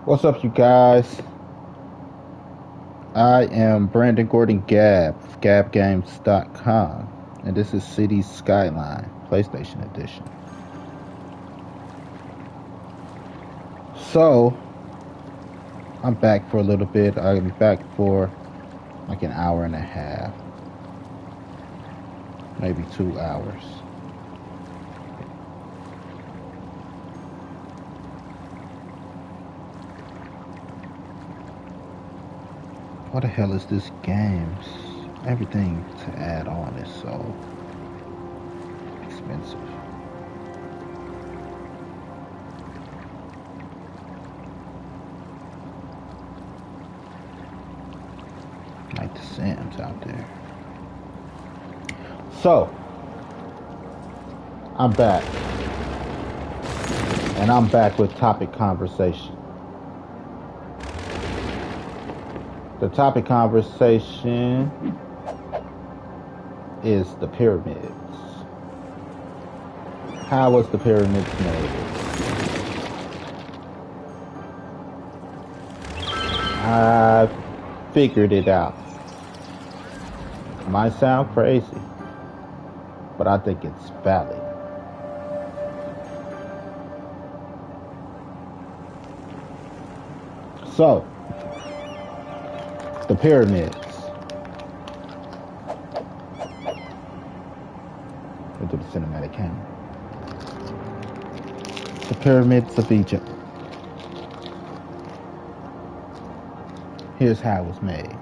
What's up, you guys? I am Brandon Gordon Gab of GabGames.com, and this is Cities Skyline, PlayStation Edition. So, I'm back for a little bit. I'll be back for like an hour and a half, maybe 2 hours. What the hell is this game? Everything to add on is so expensive. Like the Sims out there. So, I'm back. And I'm back with topic conversation. The topic conversation is the pyramids. How was the pyramids made? I figured it out. Might sound crazy, but I think it's valid. So, the pyramids. Into the cinematic camera. The pyramids of Egypt. Here's how it was made.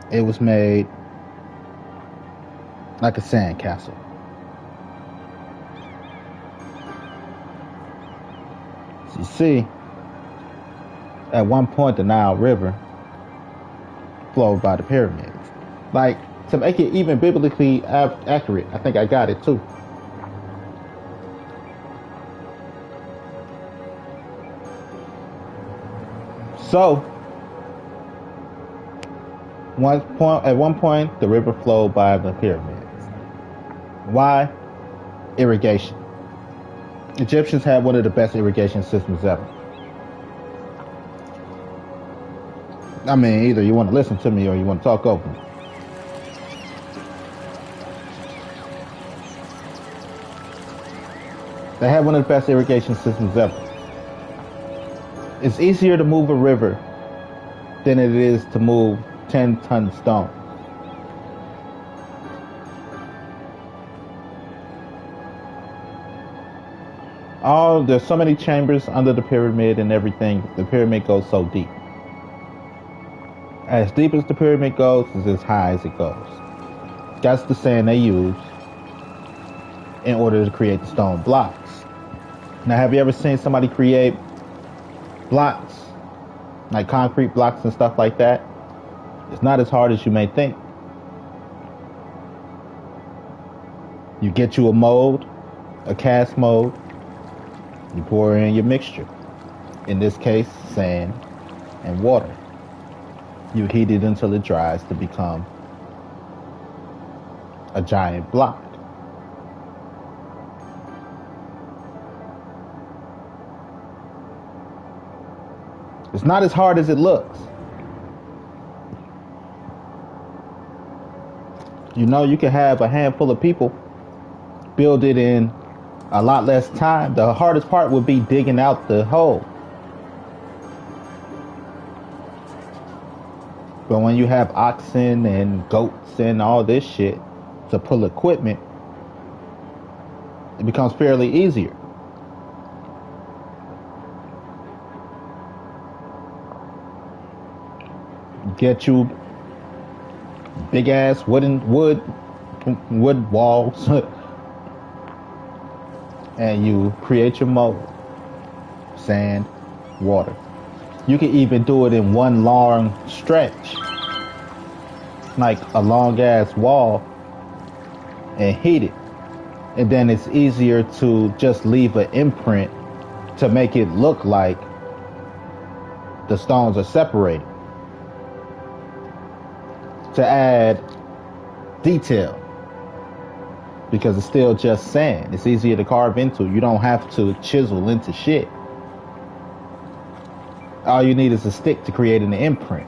It was made like a sandcastle. So you see, at one point the Nile River flowed by the pyramids. Like, to make it even biblically accurate, I think I got it too. So, at one point, the river flowed by the pyramids. Why? Irrigation. Egyptians had one of the best irrigation systems ever. I mean, either you want to listen to me or you want to talk over me. They had one of the best irrigation systems ever. It's easier to move a river than it is to move 10-ton stone. There's so many chambers under the pyramid and everything. The pyramid goes so deep. As deep as the pyramid goes is as high as it goes. That's the sand they use in order to create the stone blocks. Now, have you ever seen somebody create blocks, like concrete blocks and stuff like that? It's not as hard as you may think. You get you a mold, a cast mold, you pour in your mixture. In this case, sand and water. You heat it until it dries to become a giant block. It's not as hard as it looks. You know, you can have a handful of people build it in a lot less time. The hardest part would be digging out the hole. But when you have oxen and goats and all this shit to pull equipment, it becomes fairly easier. Get you big ass wood walls and you create your mold. Sand, water. You can even do it in one long stretch, like a long ass wall, and heat it. And then it's easier to just leave an imprint to make it look like the stones are separated, to add detail. because it's still just sand. It's easier to carve into. You don't have to chisel into shit. All you need is a stick to create an imprint.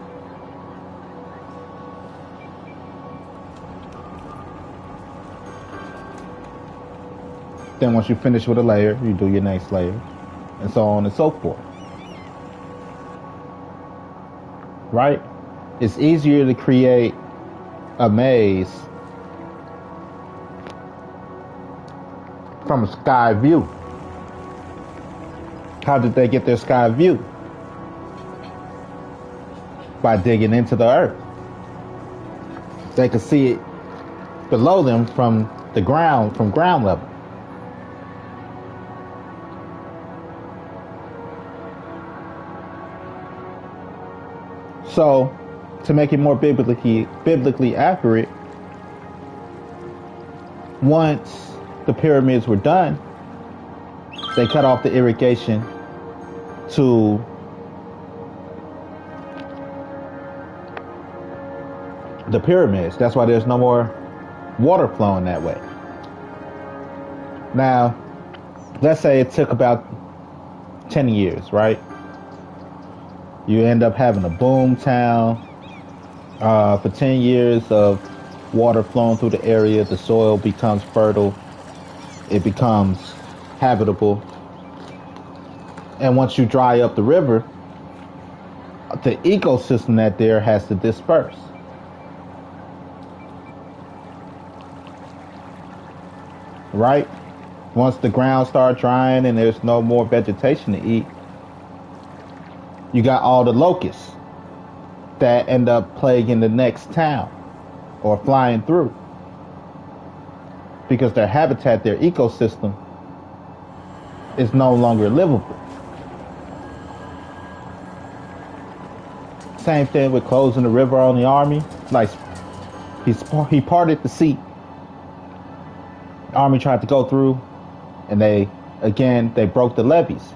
Then once you finish with a layer, you do your next layer, and so on and so forth. Right? It's easier to create a maze from a sky view. How did they get their sky view? By digging into the earth. They could see it below them from the ground, from ground level. So, to make it more biblically accurate, once the pyramids were done, they cut off the irrigation to the pyramids. That's why there's no more water flowing that way. Now, let's say it took about 10 years, right? You end up having a boom town. For 10 years of water flowing through the area, the soil becomes fertile. It becomes habitable. And once you dry up the river, the ecosystem that there has to disperse. Right? Once the ground starts drying and there's no more vegetation to eat, you got all the locusts that end up plaguing the next town or flying through because their habitat, their ecosystem is no longer livable. Same thing with closing the river on the army. Like he parted the sea. The army tried to go through and they broke the levees.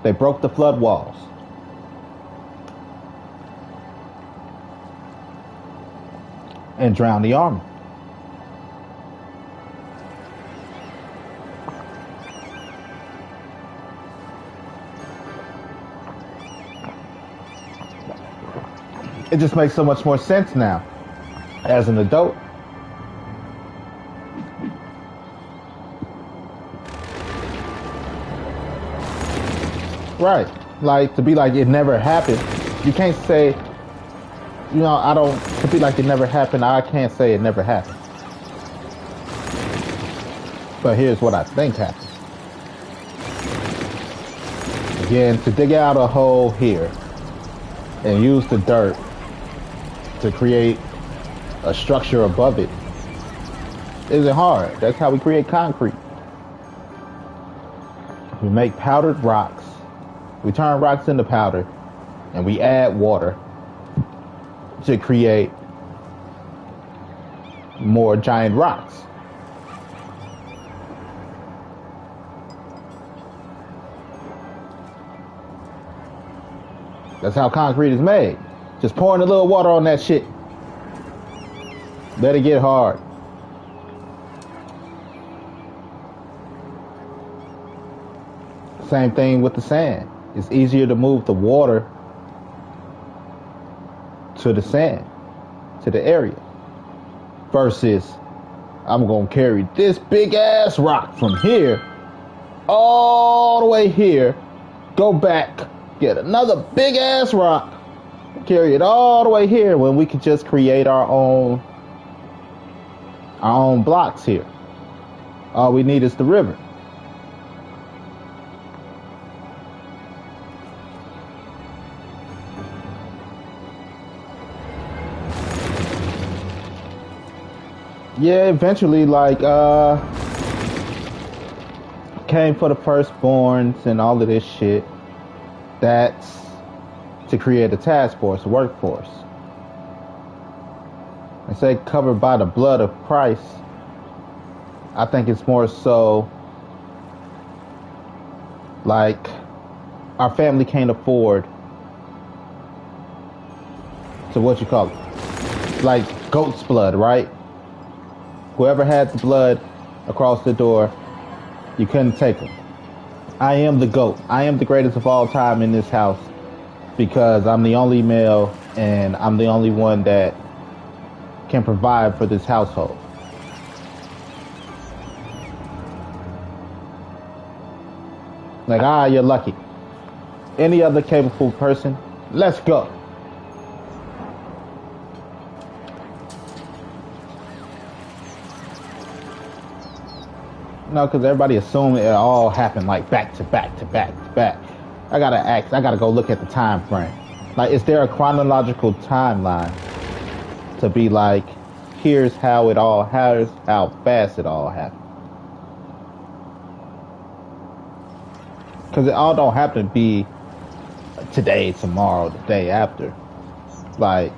They broke the flood walls. And drowned the army. It just makes so much more sense now as an adult. Right. Like, to be like it never happened. You can't say, to be like it never happened, I can't say it never happened. But here's what I think happened. Again, to dig out a hole here and use the dirt to create a structure above it isn't hard. That's how we create concrete. We make powdered rocks. We turn rocks into powder, and we add water to create more giant rocks. That's how concrete is made. Just pouring a little water on that shit. Let it get hard. Same thing with the sand. It's easier to move the water to the sand, to the area, versus I'm going to carry this big ass rock from here all the way here, go back, get another big ass rock, carry it all the way here, when we could just create our own blocks here. All we need is the river. Yeah, eventually, came for the firstborns and all of this shit. That's to create a task force, a workforce. I say covered by the blood of Christ. I think it's more so like our family can't afford to like goat's blood, right? Whoever had the blood across the door, you couldn't take them. I am the GOAT. I am the greatest of all time in this house because I'm the only male and I'm the only one that can provide for this household. Like, you're lucky. Any other capable person, let's go. No, because everybody assumed it all happened like back to back to back to back. I gotta go look at the time frame. Like, is there a chronological timeline to be like, here's how fast it all happened? Because it all don't have to be today, tomorrow, the day after. Like,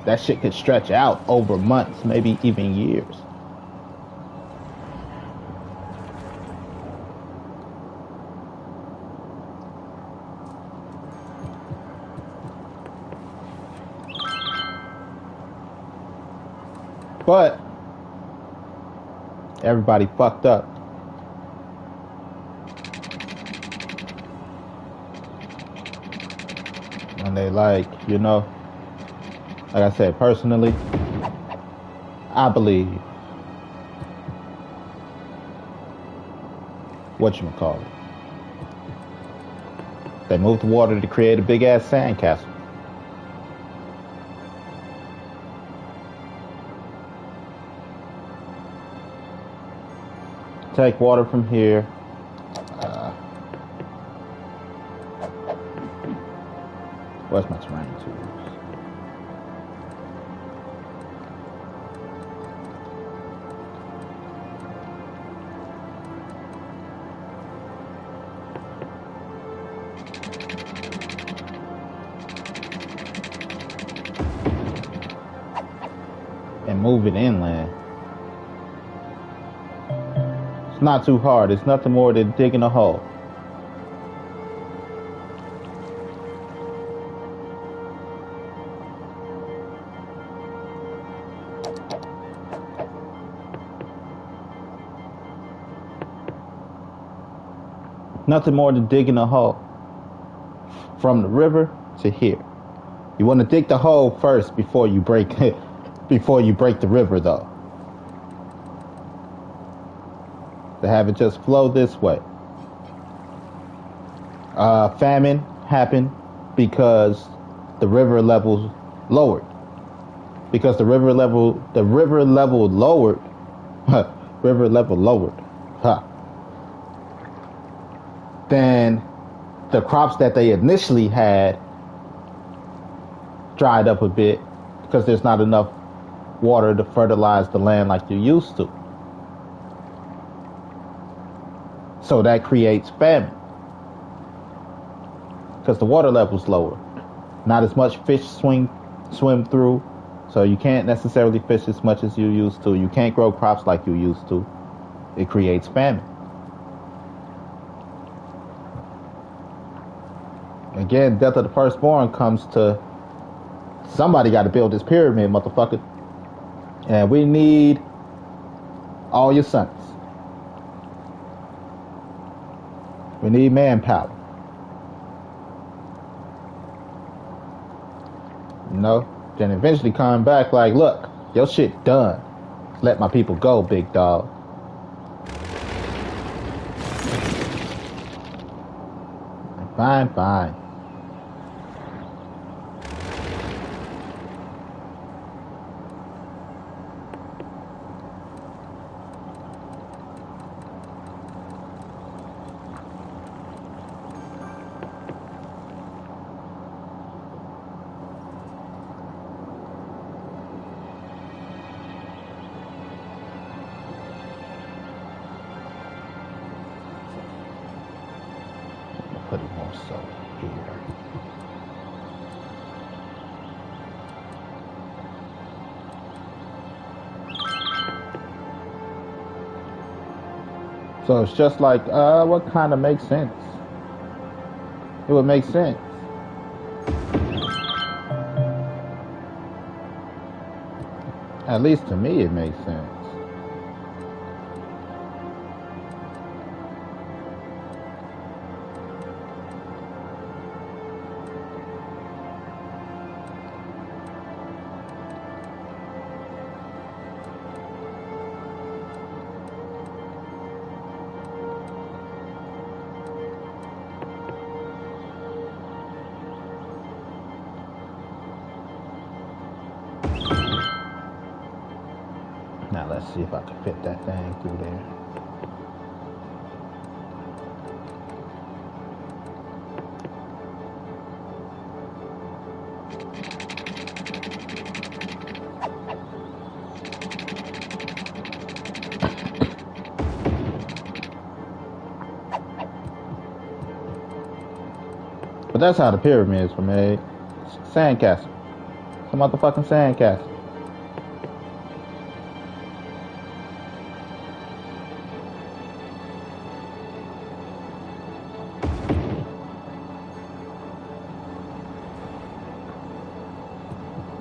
that shit could stretch out over months, maybe even years. But everybody fucked up. And they like I said, personally, I believe whatchamacallit. They moved the water to create a big ass sandcastle. Take water from here. Where's my terrain tools? And move it inland. It's not too hard. It's nothing more than digging a hole. Nothing more than digging a hole from the river to here. You want to dig the hole first before you break the river, though. To have it just flow this way. Famine happened because the river levels lowered. Because the river level lowered. River level lowered. Huh. Then the crops that they initially had dried up a bit because there's not enough water to fertilize the land like you used to. So that creates famine because the water level's lower. Not as much fish swim through, so you can't necessarily fish as much as you used to. You can't grow crops like you used to. It creates famine. Again, death of the firstborn comes to somebody got to build this pyramid, motherfucker. And we need all your sons. We need manpower. Then eventually come back like, look, your shit done. Let my people go, big dog. Fine. Put it more so here. So it's just like, what kind of makes sense? It would make sense. At least to me, it makes sense. Now let's see if I can fit that thing through there. But that's how the pyramids were made. Sandcastle. Some motherfucking sandcastle.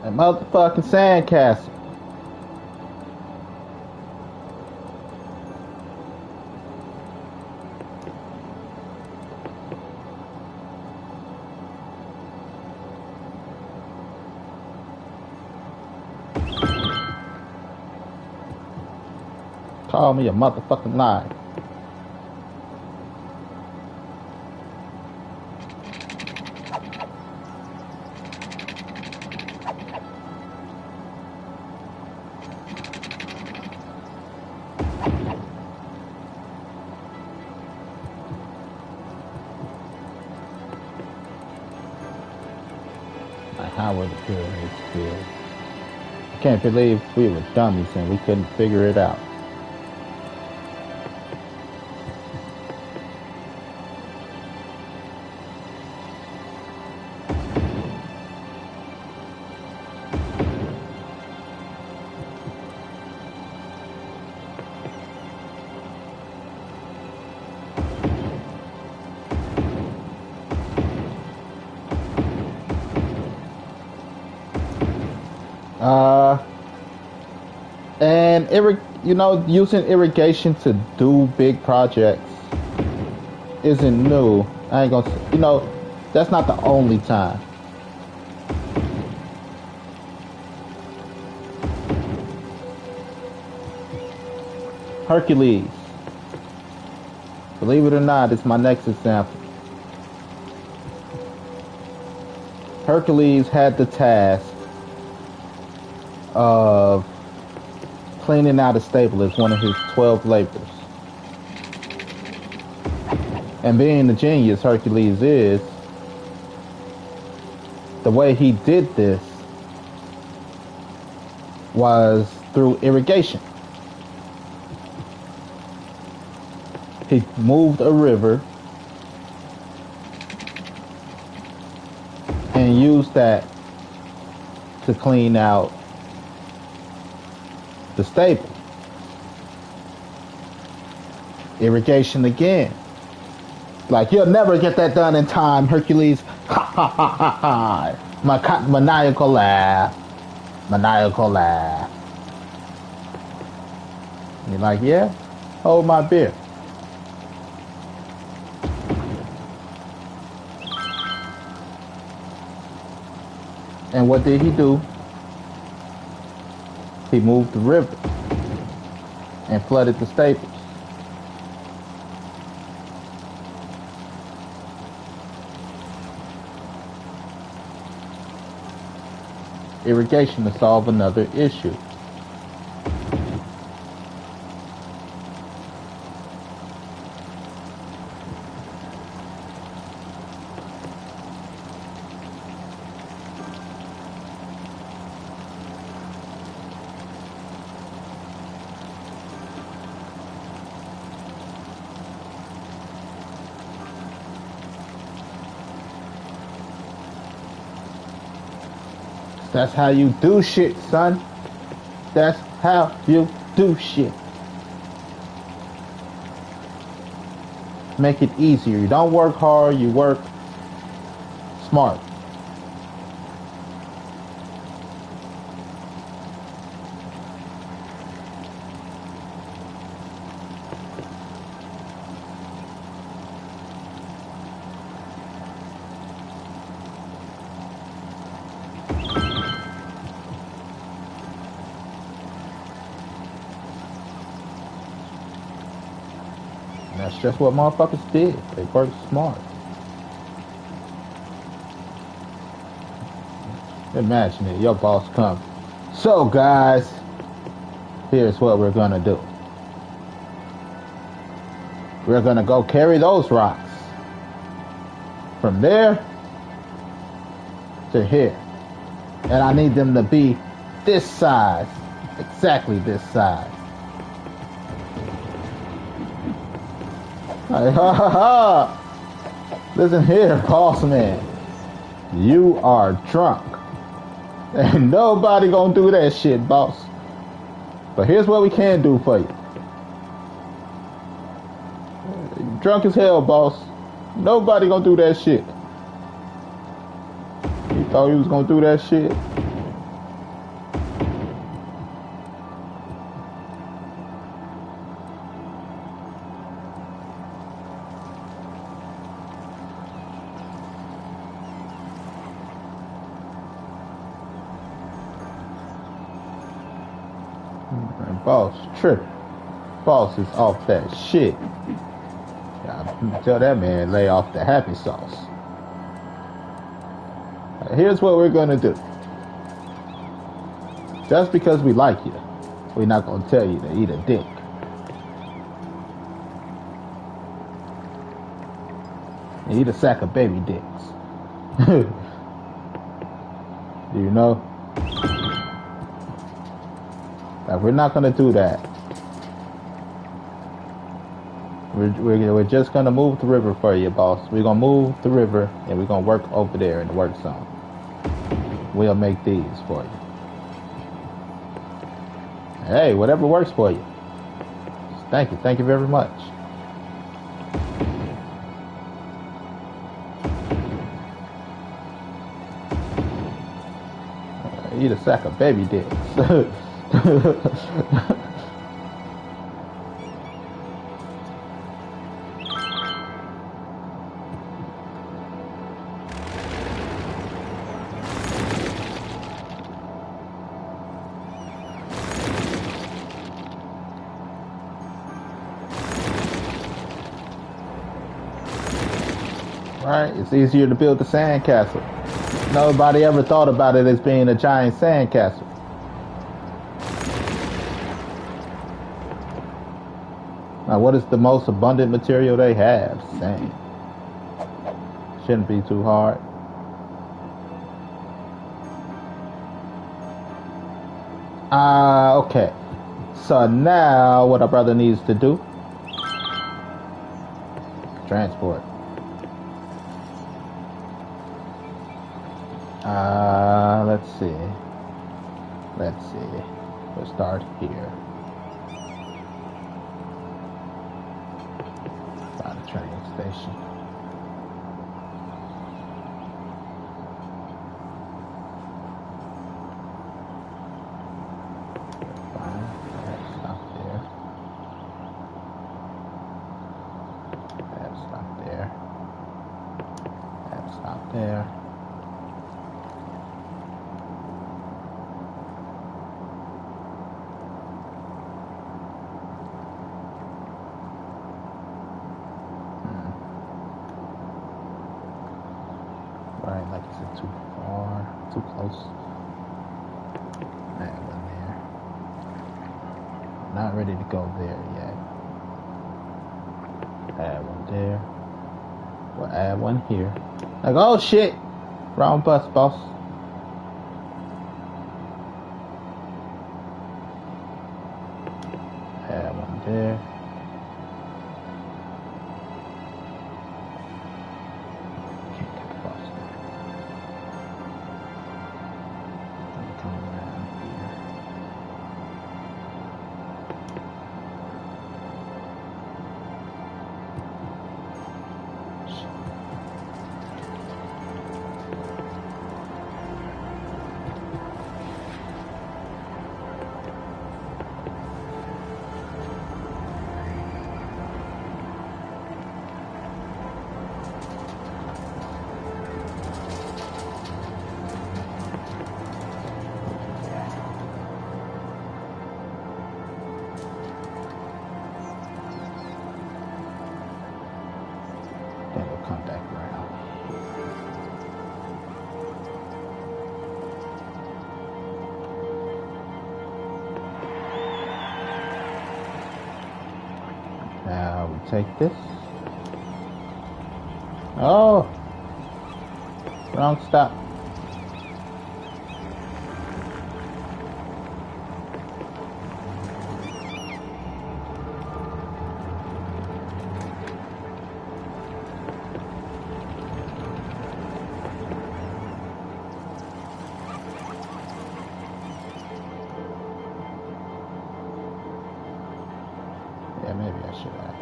A motherfucking sandcastle. Call me a motherfucking liar. How were the pyramids built? I can't believe we were dummies and we couldn't figure it out. And using irrigation to do big projects isn't new. I ain't gonna, that's not the only time. Hercules. Believe it or not, it's my next example. Hercules had the task of cleaning out a stable as one of his 12 labors. And being the genius Hercules is, the way he did this was through irrigation. He moved a river and used that to clean out the stable. Irrigation again. Like, you'll never get that done in time, Hercules. Ha ha ha ha ha. Maniacal laugh. Maniacal laugh. You're like, yeah? Hold my beer. And what did he do? He moved the river and flooded the stables. Irrigation to solve another issue. That's how you do shit, son. That's how you do shit. Make it easier. You don't work hard, you work smart. That's just what motherfuckers did. They worked smart. Imagine it, your boss comes. So guys, here's what we're gonna do. We're gonna go carry those rocks from there to here. And I need them to be this size. Exactly this size. Like, ha ha ha! Listen here, boss man. You are drunk. And nobody gonna do that shit, boss. But here's what we can do for you. You're drunk as hell, boss. Nobody gonna do that shit. You thought you was gonna do that shit? Boss tripping. Boss is off that shit. Tell that man lay off the happy sauce. Here's what we're gonna do. Just because we like you, we're not gonna tell you to eat a dick. Eat a sack of baby dicks. Do you know? Like, we're not gonna do that. We're just gonna move the river for you, boss. We're gonna move the river and we're gonna work over there in the work zone. We'll make these for you. Hey, whatever works for you. Thank you very much. Eat a sack of baby dicks. Right? It's easier to build the sandcastle. Nobody ever thought about it as being a giant sandcastle. Now, what is the most abundant material they have? Sand. Shouldn't be too hard. Okay. So now, what our brother needs to do? Transport. Let's see. We'll start here. Find a train station. Fine. Stop there. Stop there. Stop there. Right, like is it too far, too close? Add one there. Not ready to go there yet. Add one there. We'll add one here. Like, oh shit! Wrong bus, boss. Add one there. take this. Oh! Wrong stop. Yeah, maybe I should have.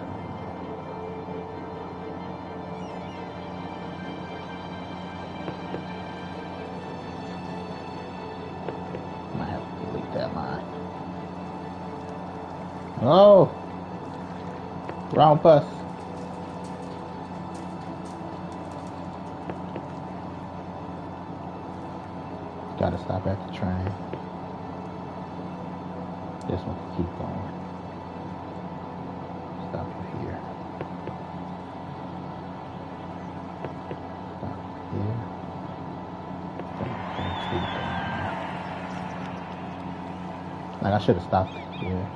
Might have to delete that line. Oh! Wrong bus. Gotta stop at the train. This one can keep going. Stop here. Stop here. Like I should have stopped here.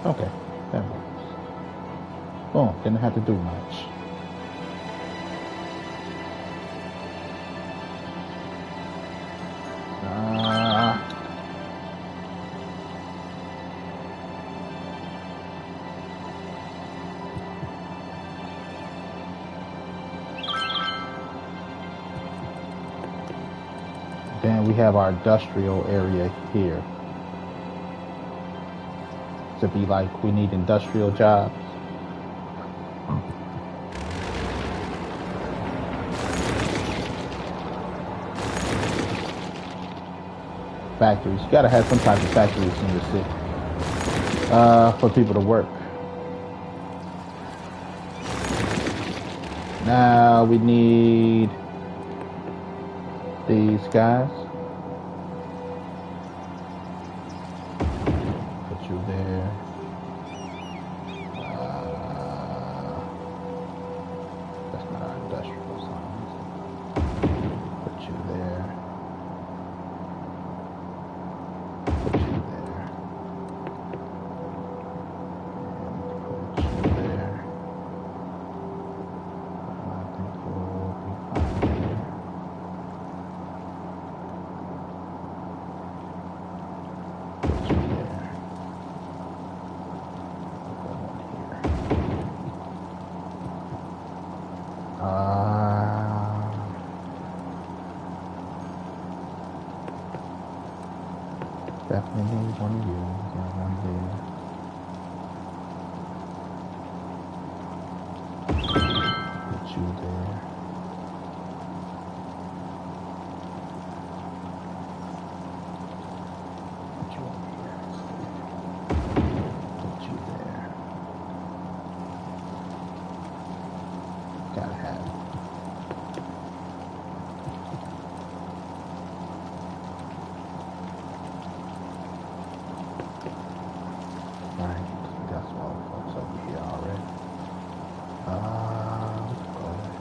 Okay, that works. Boom, didn't have to do much. Then we have our industrial area here. To be like, we need industrial jobs. Factories. You gotta have some type of factories in the city for people to work. Now we need these guys. Put you there. That's not our industrial zones. Put you there. Put you there. And put you there. I think we'll be fine there. Put you there. Put one here. Definitely need one of you. Got one there. Put you there. Put you over here. Put you there. Gotta have it. Alright, that's all the folks over here already. Let's go ahead.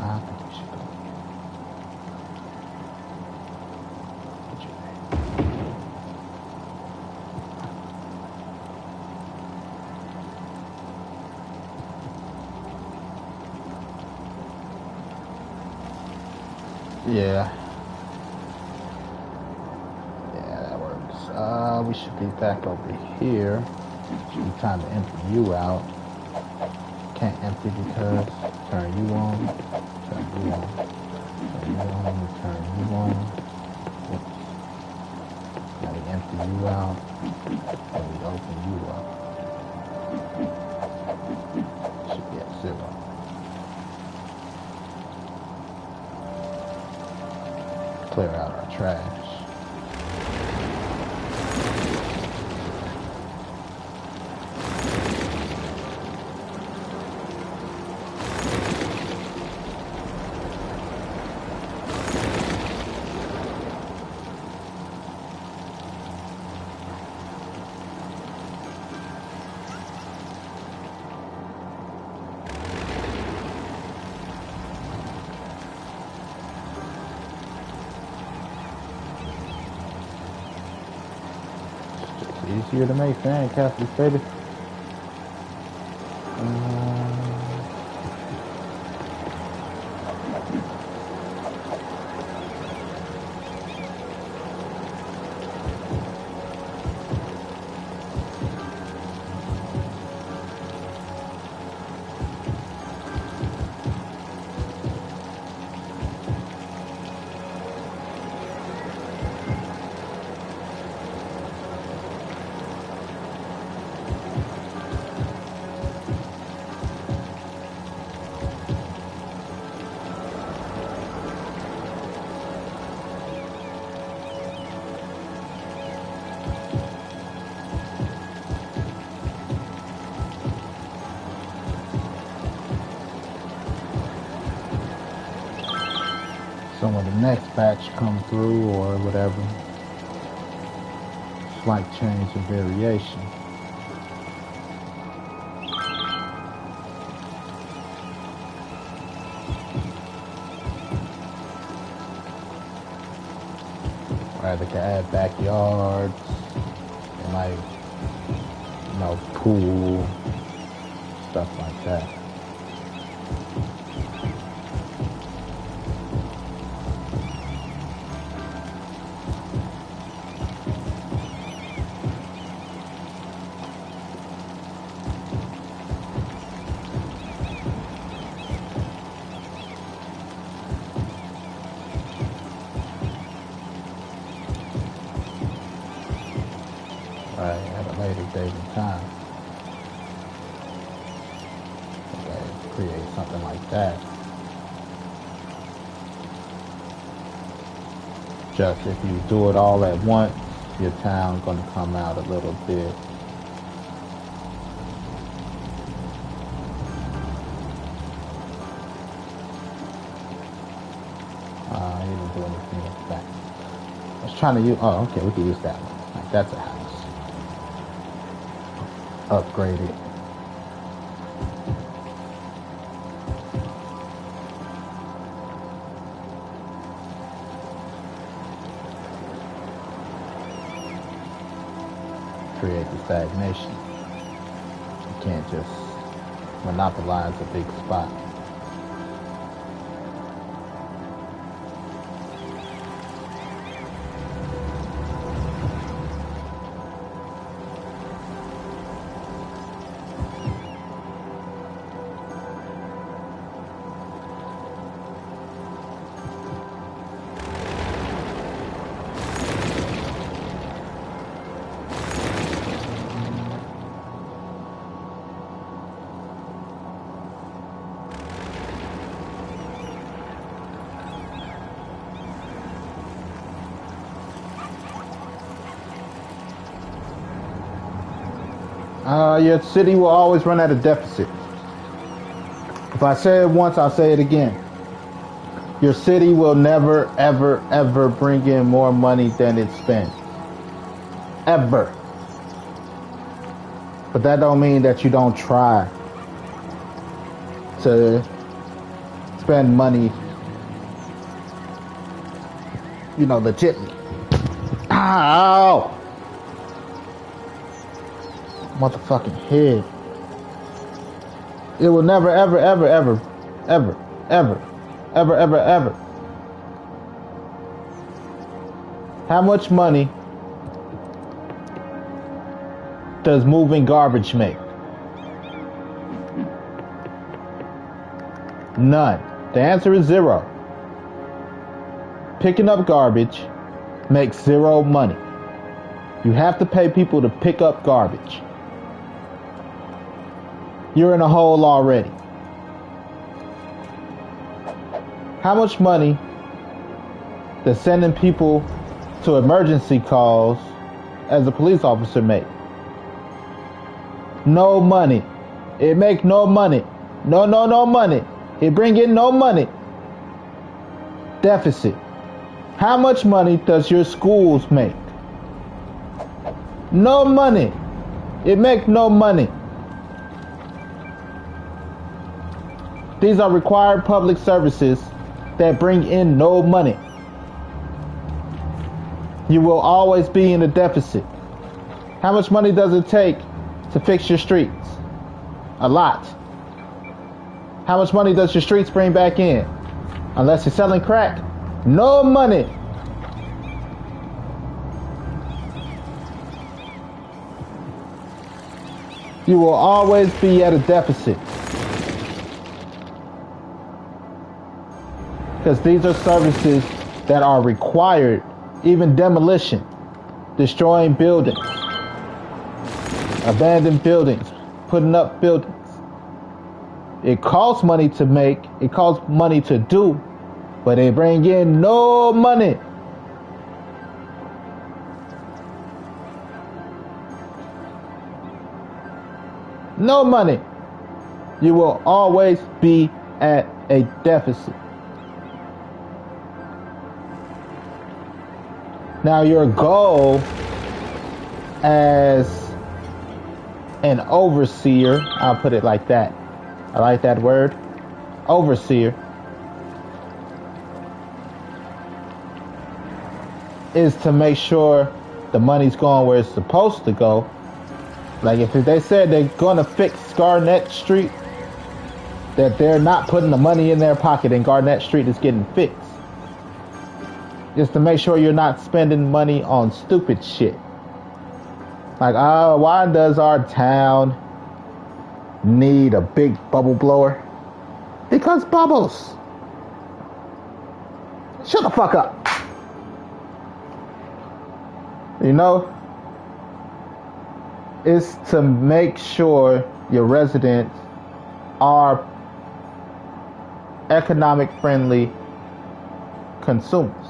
I think we should go here. Put you there. Yeah. Yeah, that works. We should be back over here. Should be time to empty you out. Can't empty because turn you on. Turn you on. Turn you on. Turn you on. Oops. Now we empty you out. And we open you up. Should be at 0. Clear out our trash. Easier to make sand castles, baby. So when the next batch come through or whatever, slight change or variation. Right, they can add backyards and like, you know, pool, stuff like that. At a later date and time. Okay, create something like that. Just if you do it all at once, your town's gonna come out a little bit. You didn't do anything like that. I was trying to use, oh, okay, we can use that one. Like, that's a house. Upgraded. Create the stagnation. You can't just monopolize a big spot. Your city will always run at a deficit. If I say it once, I'll say it again. Your city will never, ever, ever bring in more money than it spends. Ever. But that don't mean that you don't try to spend money, you know, legitly. Ow! Motherfucking head. It will never, ever, ever, ever, ever, ever, ever, ever, ever. How much money does moving garbage make? None. The answer is zero. Picking up garbage makes zero money. You have to pay people to pick up garbage. You're in a hole already. How much money does sending people to emergency calls as a police officer make? No money. It make no money. No money. It bring in no money. Deficit. How much money does your schools make? No money. It make no money. These are required public services that bring in no money. You will always be in a deficit. How much money does it take to fix your streets? A lot. How much money does your streets bring back in? Unless you're selling crack, no money. You will always be at a deficit. Because these are services that are required, even demolition, destroying buildings, abandoned buildings, putting up buildings. It costs money to make, it costs money to do, but they bring in no money. No money. You will always be at a deficit. Now your goal as an overseer, I'll put it like that. I like that word, overseer, is to make sure the money's going where it's supposed to go. Like if they said they're gonna fix Garnett Street, that they're not putting the money in their pocket and Garnett Street is getting fixed. Just to make sure you're not spending money on stupid shit. Like, why does our town need a big bubble blower? Because bubbles. Shut the fuck up. You know? It's to make sure your residents are economic friendly consumers.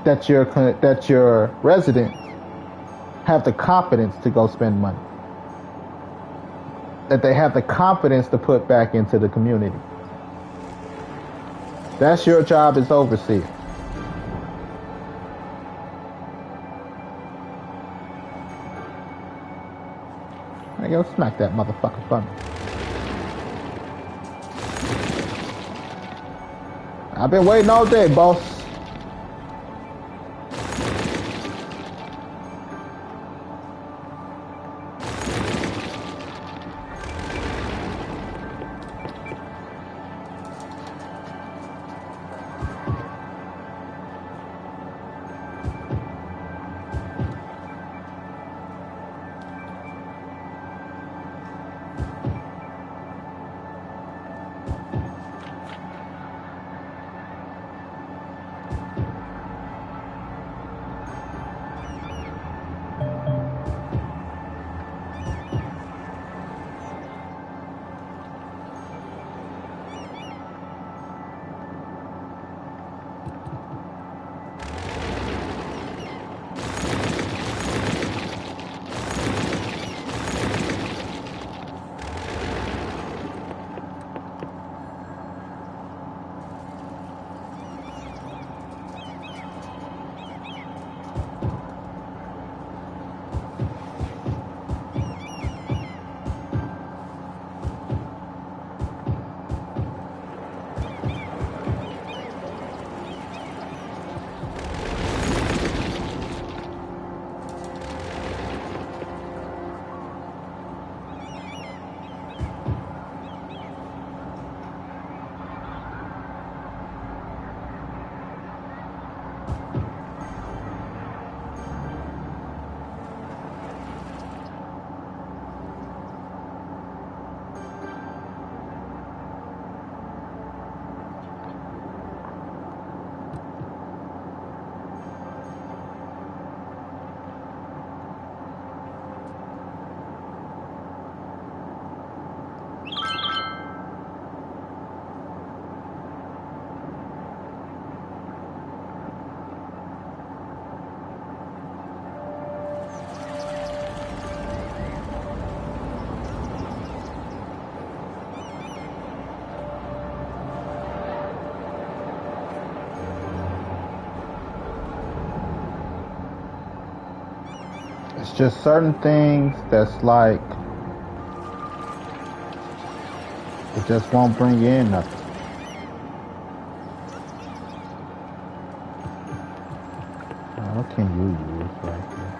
That your residents have the confidence to go spend money. That they have the confidence to put back into the community. That's your job as overseer. I go smack that motherfucker from me. I've been waiting all day, boss. It's just certain things that's like, it just won't bring in nothing. What can you use right here?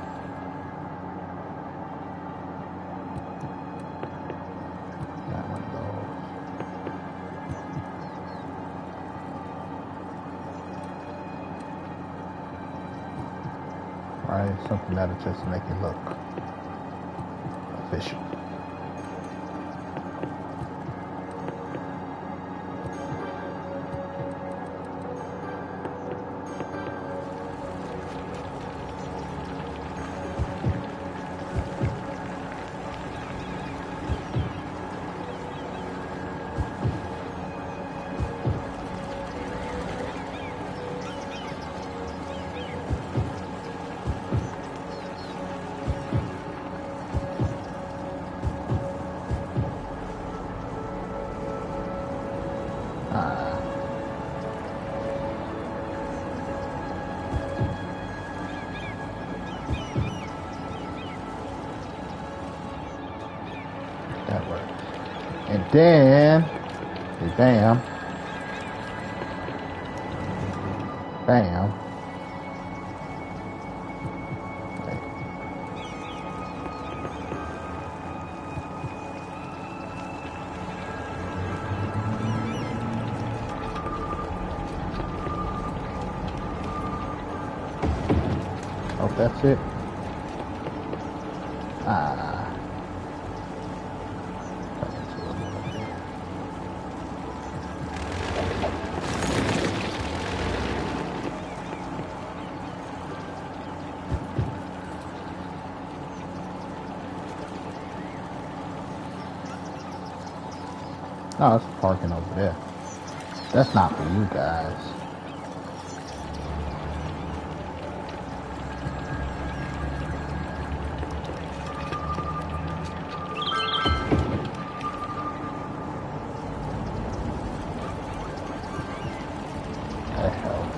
right? Something that'll just make it look official. That works. And then, bam, bam. Oh, that's it. No, it's parking over there. That's not for you guys. That helps.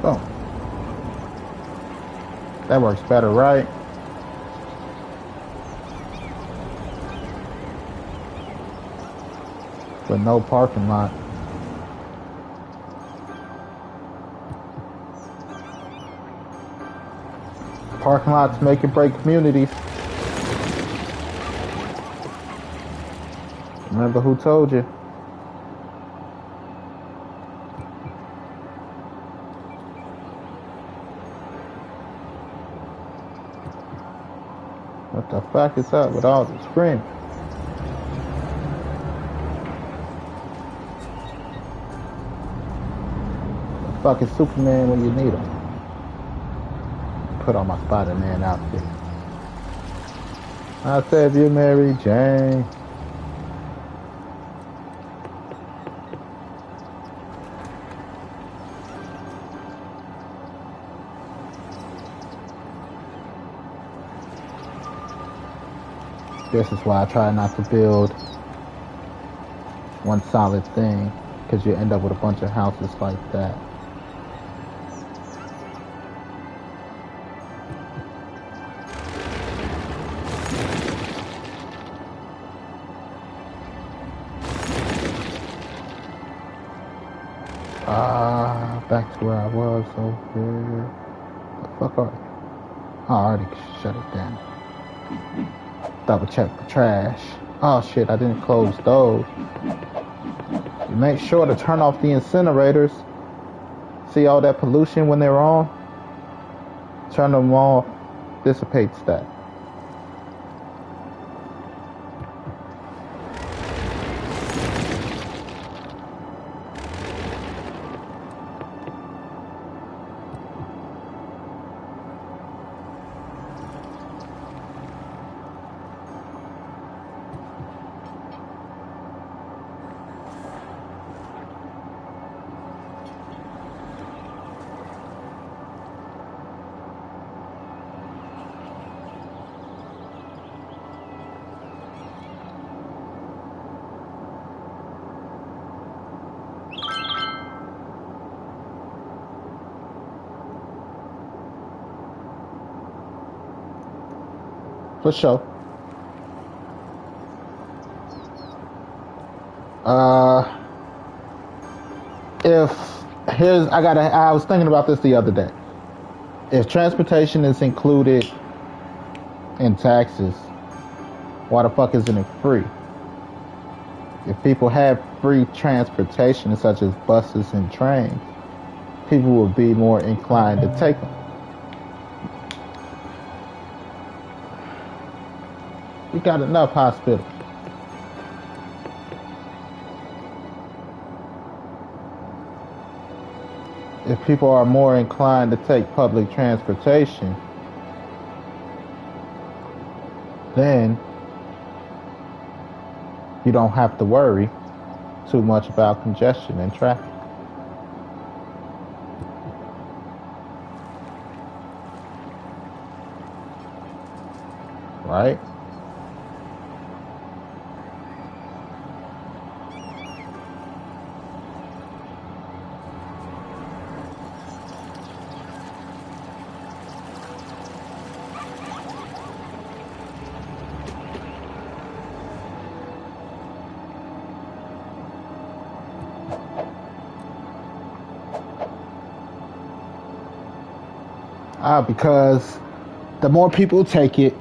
Oh. That works better, right? But no parking lot. Parking lots make or break communities. Remember who told you? What the fuck is up with all the screaming? The fuck is Superman when you need him? Put on my Spider-Man outfit. I said you, Mary Jane. This is why I try not to build one solid thing, because you end up with a bunch of houses like that. Back to where I was over. The fuck are you? Oh, I already shut it down. Double check the trash. Oh shit, I didn't close those. You make sure to turn off the incinerators. See all that pollution when they're on? Turn them off, dissipates that. For sure. I was thinking about this the other day. If transportation is included in taxes, why the fuck isn't it free? If people have free transportation, such as buses and trains, people will be more inclined to take them. We got enough hospitals. If people are more inclined to take public transportation, then you don't have to worry too much about congestion and traffic. Right? Because the more people take it,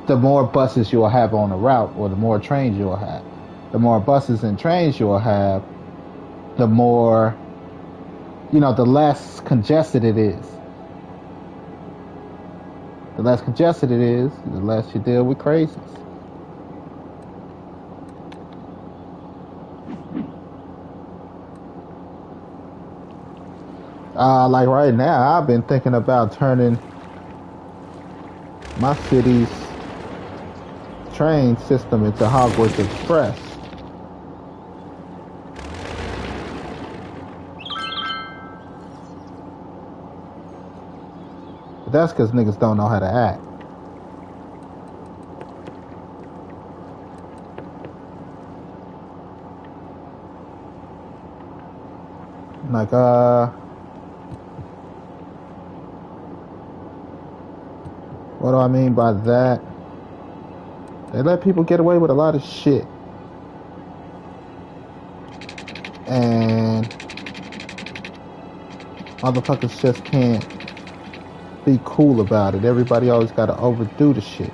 the more buses you'll have on the route, or the more trains you'll have. The more buses and trains you'll have, the more, the less congested it is. The less congested it is, the less you deal with crazies. Like right now, I've been thinking about turning my city's train system into Hogwarts Express. But that's because niggas don't know how to act. Like, what do I mean by that? They let people get away with a lot of shit. And motherfuckers just can't be cool about it. Everybody always gotta overdo the shit.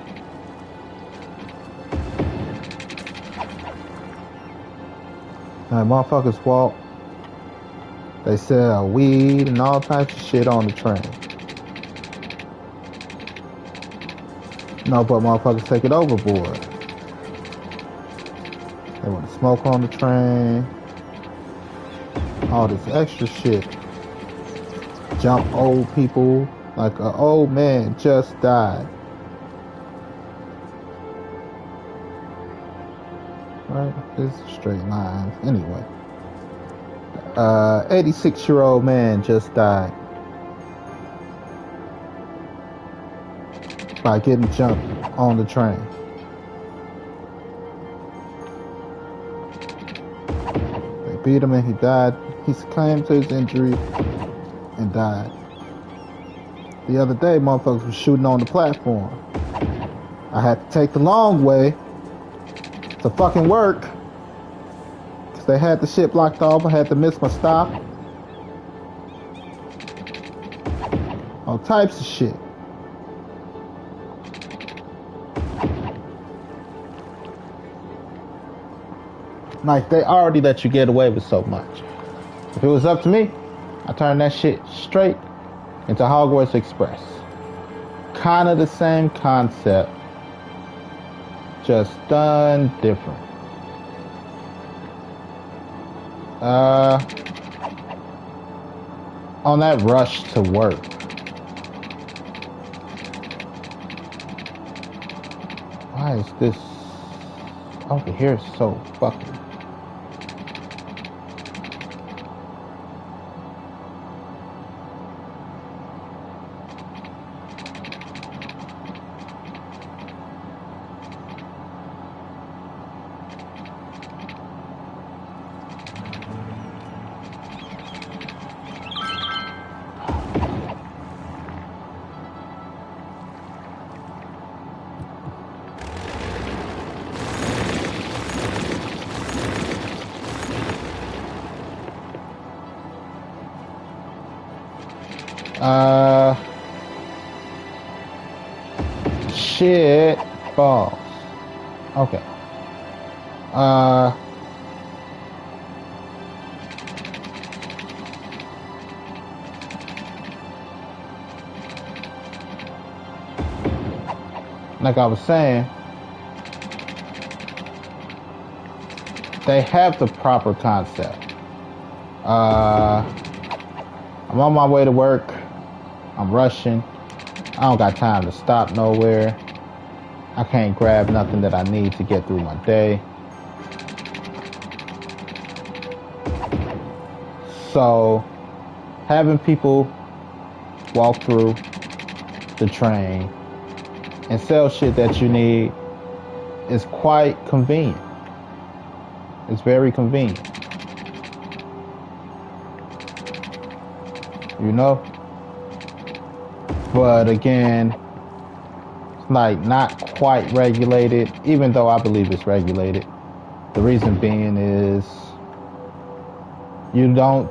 Like motherfuckers walk, they sell weed and all types of shit on the train. No, but motherfuckers take it overboard. They want to smoke on the train. All this extra shit. Jump old people. Like an old man just died. Right? This is straight lines. Anyway. 86-year-old man just died. By getting jumped on the train. They beat him and he died. He succumbed to his injury and died. The other day, motherfuckers was shooting on the platform. I had to take the long way to fucking work. Cause they had the shit blocked off. I had to miss my stop. All types of shit. Like, they already let you get away with so much. If it was up to me, I'd turn that shit straight into Hogwarts Express. Kind of the same concept, just done different. On that rush to work. Why is this over here so fucking... Uh, shit balls. Okay. Uh, like I was saying, they have the proper concept. I'm on my way to work. I'm rushing. I don't got time to stop nowhere. I can't grab nothing that I need to get through my day. So, having people walk through the train and sell shit that you need is quite convenient. It's very convenient. You know? But again, it's like not quite regulated, even though I believe it's regulated. The reason being is you don't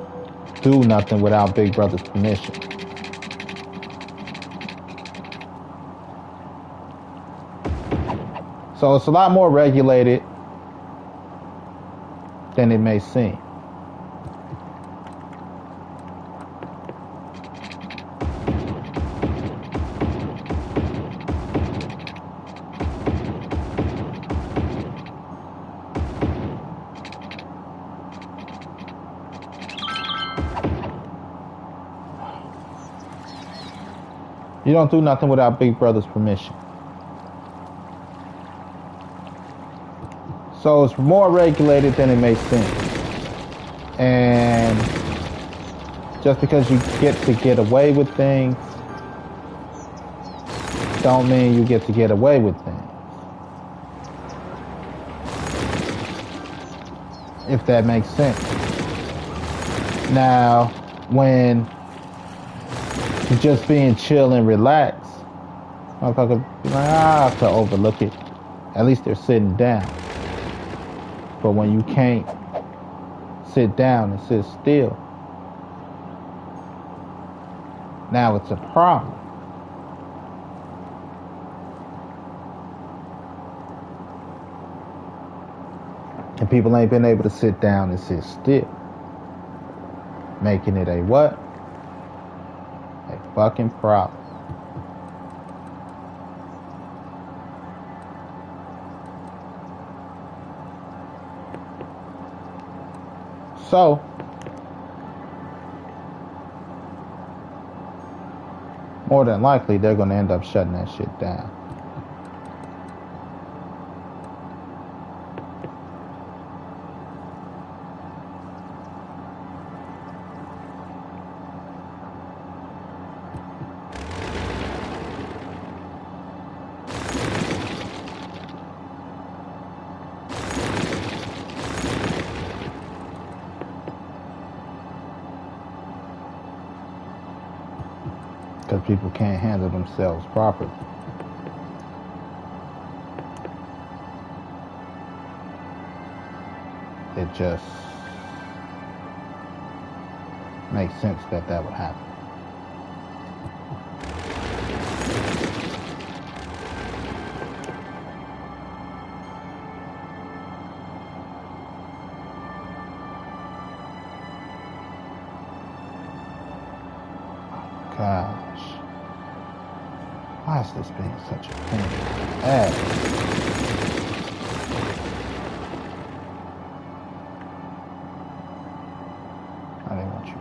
do nothing without Big Brother's permission. So it's a lot more regulated than it may seem. You don't do nothing without Big Brother's permission. So it's more regulated than it may seem. And just because you get away with things, don't mean you get to get away with things. If that makes sense. Now, when you're just being chill and relaxed, motherfucker be like, I have to overlook it. At least they're sitting down. But when you can't sit down and sit still, now it's a problem. And people ain't been able to sit down and sit still. Making it a what? A fucking problem. So, more than likely, they're going to end up shutting that shit down. Because people can't handle themselves properly. It just makes sense that that would happen. Gosh. Why is this being such a pain in the ass? I didn't want you.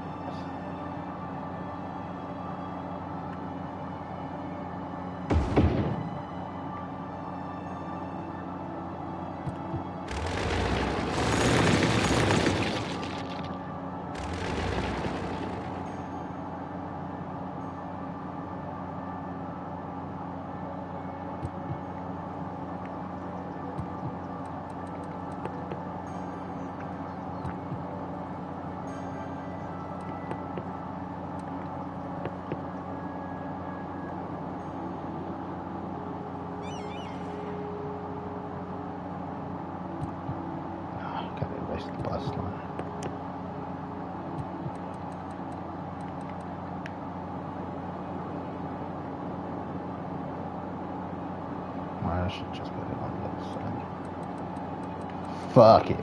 should just put it on the other side. Fuck it.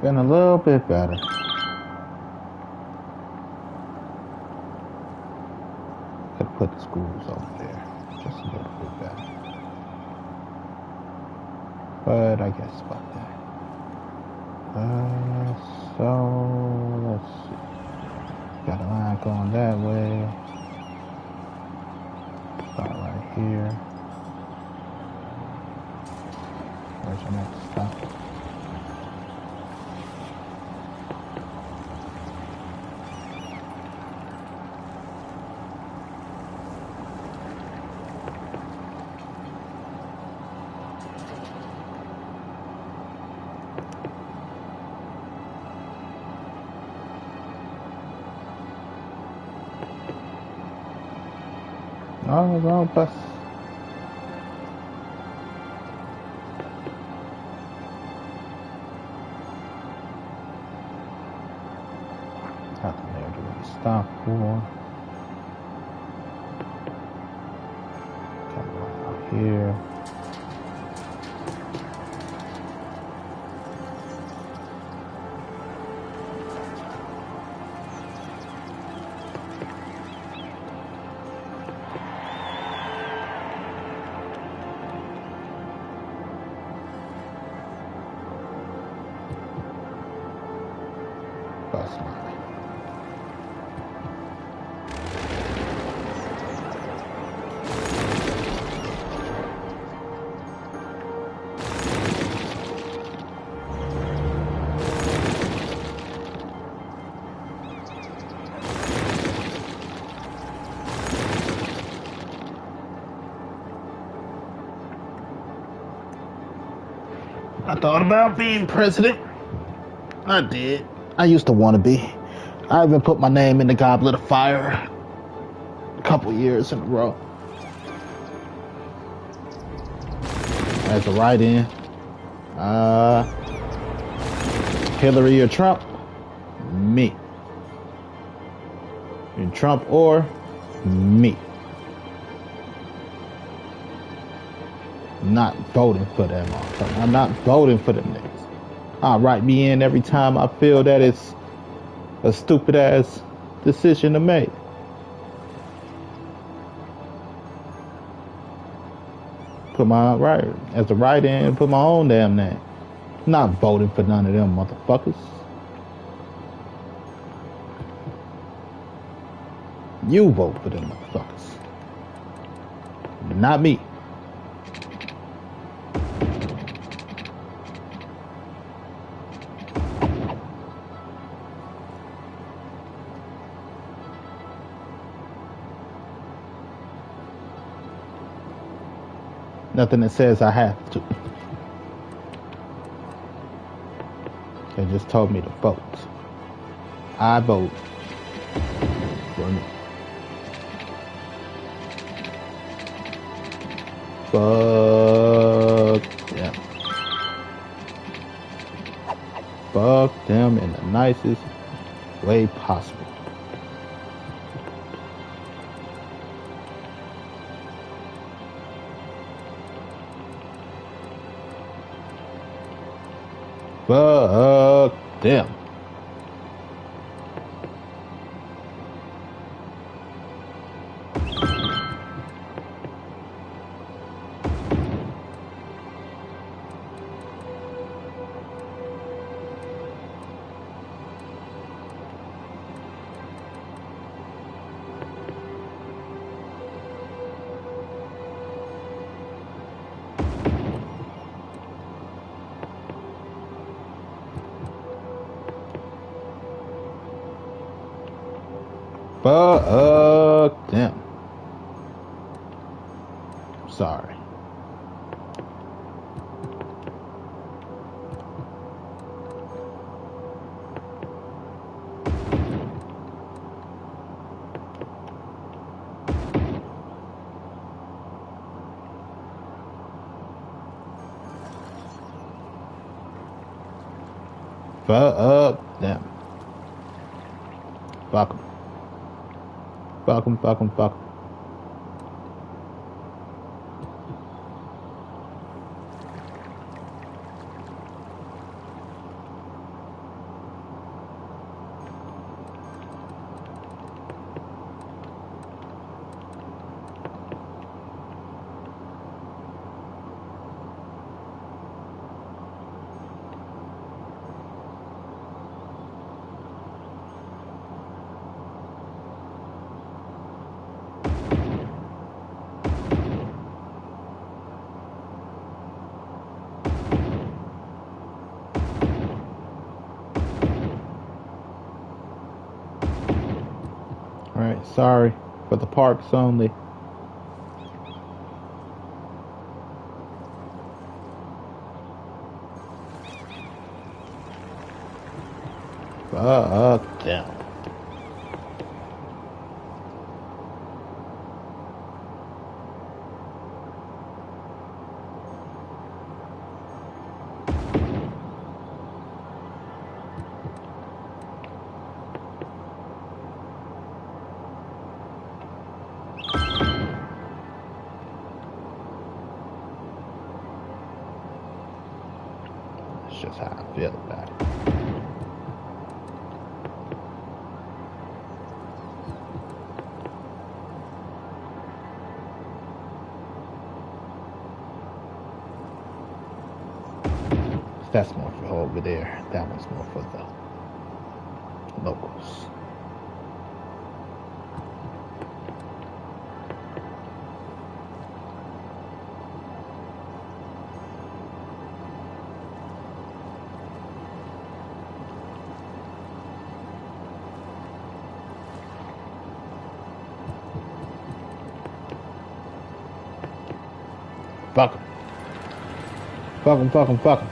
Been a little bit better. Could put the schools over there. Just a little bit better. But I guess fuck that. So let's see. Got a line going that way. Start right here. Where's your next stop? Oh, wrong bus. Nothing there to really stop for. Come out here. Bus line. I thought about being president. I did. I used to want to be. I even put my name in the Goblet of Fire a couple years in a row. As a write-in, Hillary or Trump? Me. And Trump or me. Not voting for that motherfucker. I'm not voting for them niggas. I'll write me in every time I feel that it's a stupid ass decision to make. Put my right as a write-in, put my own damn name. I'm not voting for none of them motherfuckers. You vote for them motherfuckers. Not me. Nothing that says I have to. They just told me to vote. I vote for me. Fuck them. Fuck them in the nicest way possible. Fuck them. Fuck them. Sorry. Fuck them. Fuck them. Fuck them, fuck them, fuck them. Alright, sorry for the parks only. Fuck them. That's just how I feel about it. That's more for over there. That one's more for the locals. Fuck 'em. Fuck 'em, fuck 'em, fuck 'em.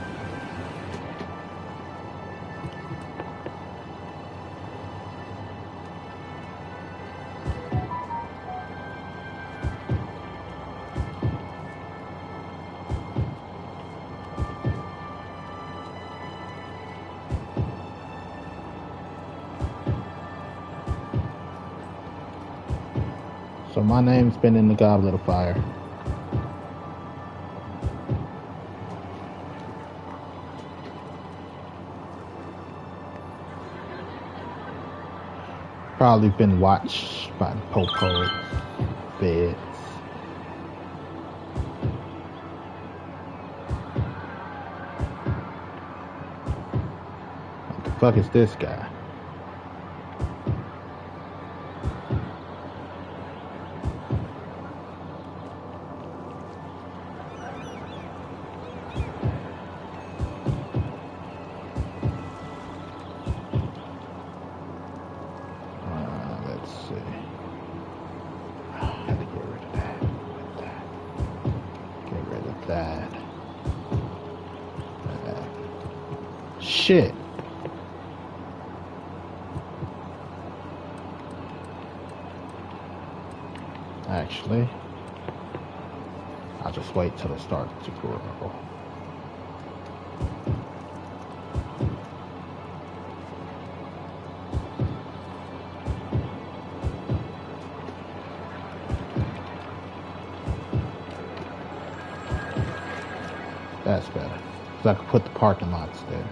So my name's been in the Goblet of Fire. Probably been watched by the popos, feds. What the fuck is this guy? Shit. Actually, I'll just wait till it starts to grow. That's better. So I can put the parking lots there.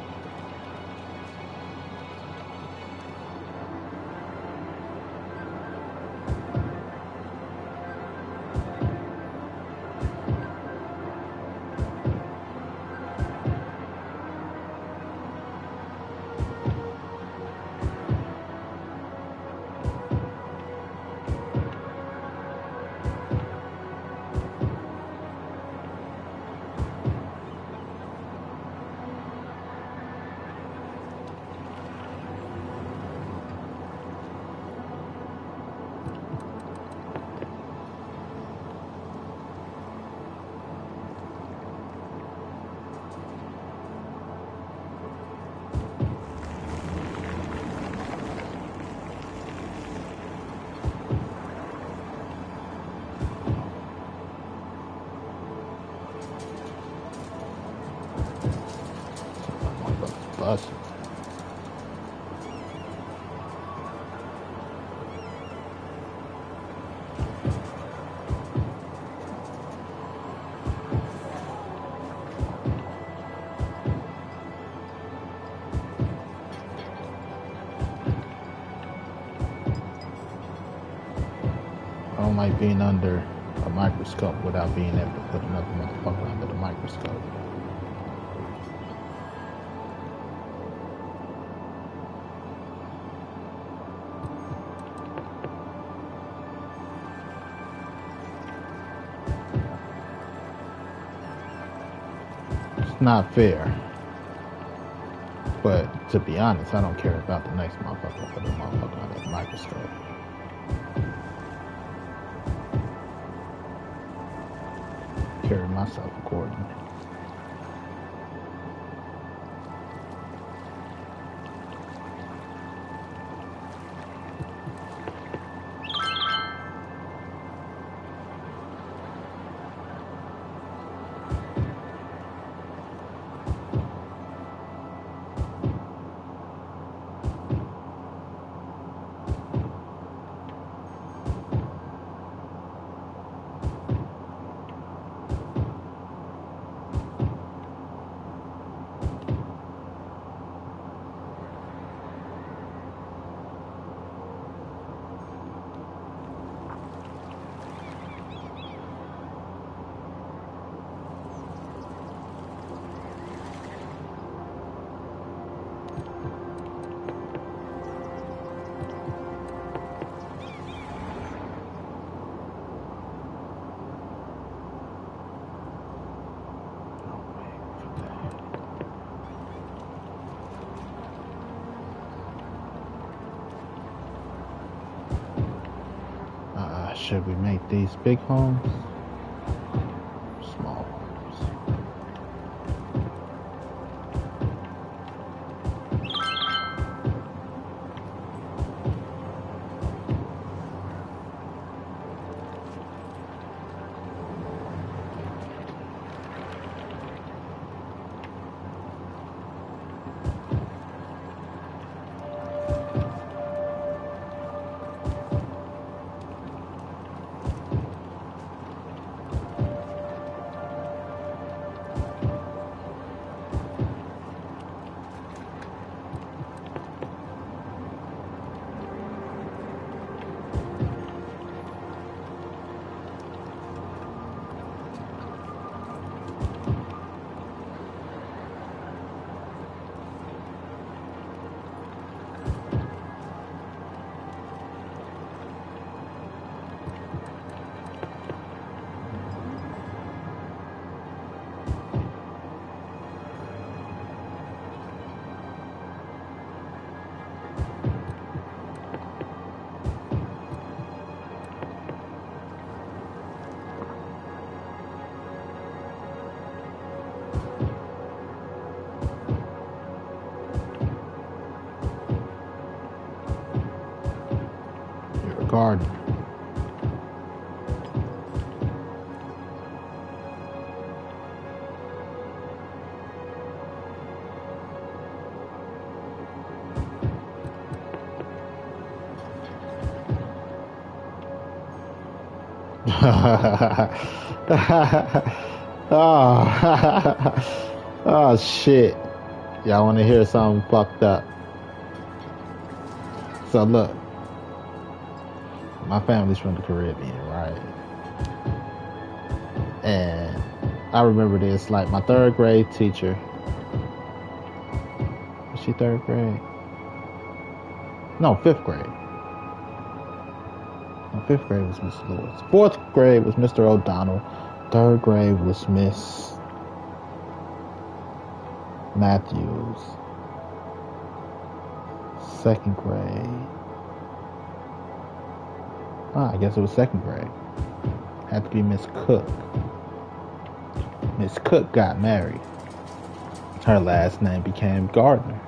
Bus. I don't like being under a microscope without being able to put another motherfucker under the microscope. It's not fair. But to be honest, I don't care about the next motherfucker for the motherfucker under the microscope. Carry myself accordingly. Should we make these big homes? Small homes. Garden. oh, oh shit. Y'all want to hear something fucked up? So look, my family's from the Caribbean, right? And I remember this, like my third grade teacher. Was she third grade? No, fifth grade. No, fifth grade was Miss Lewis. Fourth grade was Mr. O'Donnell. Third grade was Miss Matthews. Second grade. I guess it was second grade. Had to be Miss Cook. Miss Cook got married. Her last name became Gardner.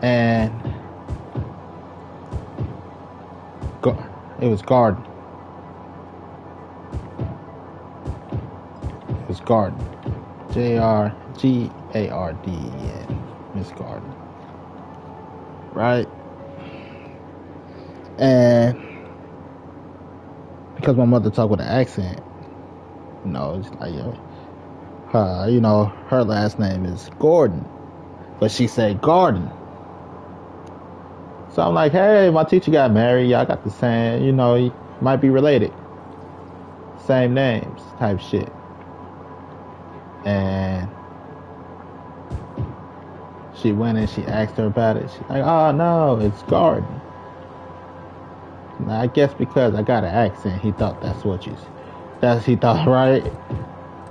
And it was Garden. It was Garden. Gardn. Miss Garden. Right? And because my mother talked with an accent, you know, it's like, you know, her last name is Gordon, but she said Garden. So I'm like, hey, my teacher got married. Y'all got the same, you know, you might be related. Same names type shit. And she went and she asked her about it. She's like, oh, no, it's Garden. Now, I guess because I got an accent, he thought he thought, right?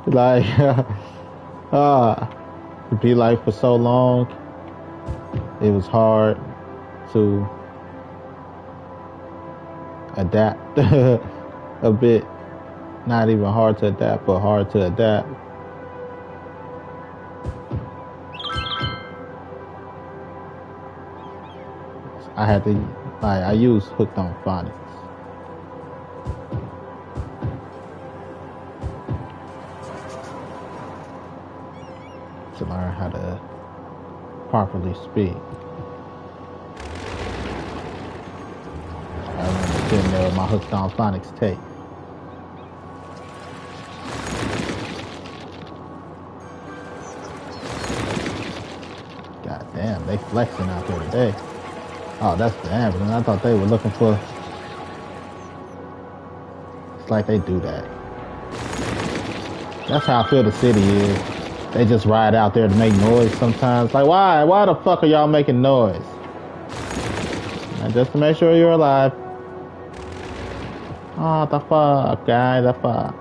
Like, to be like for so long, it was hard to adapt a bit. Not even hard to adapt, but hard to adapt. I had to, I use Hooked on Phonics. To learn how to properly speak. I remember sitting there with my Hooked on Phonics tape. God damn, they flexing out there today. Oh, that's the ambulance. I thought they were looking for... It's like they do that. That's how I feel the city is. They just ride out there to make noise sometimes. Like, why? Why the fuck are y'all making noise? And just to make sure you're alive. Oh, the fuck, guy, the fuck.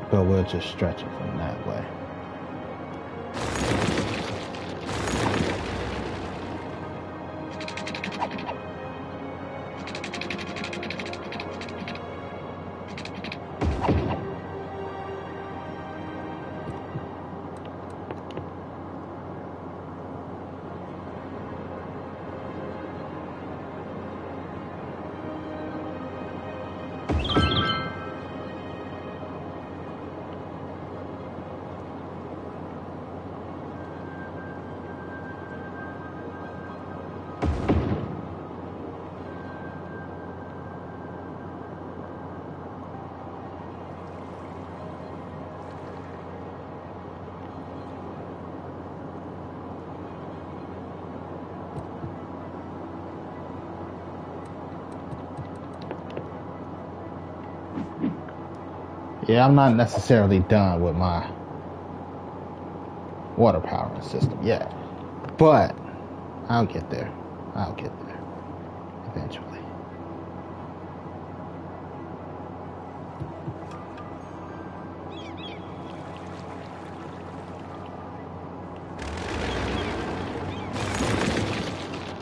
But we'll just stretch it from that way. Yeah, I'm not necessarily done with my water powering system yet, but I'll get there. I'll get there eventually.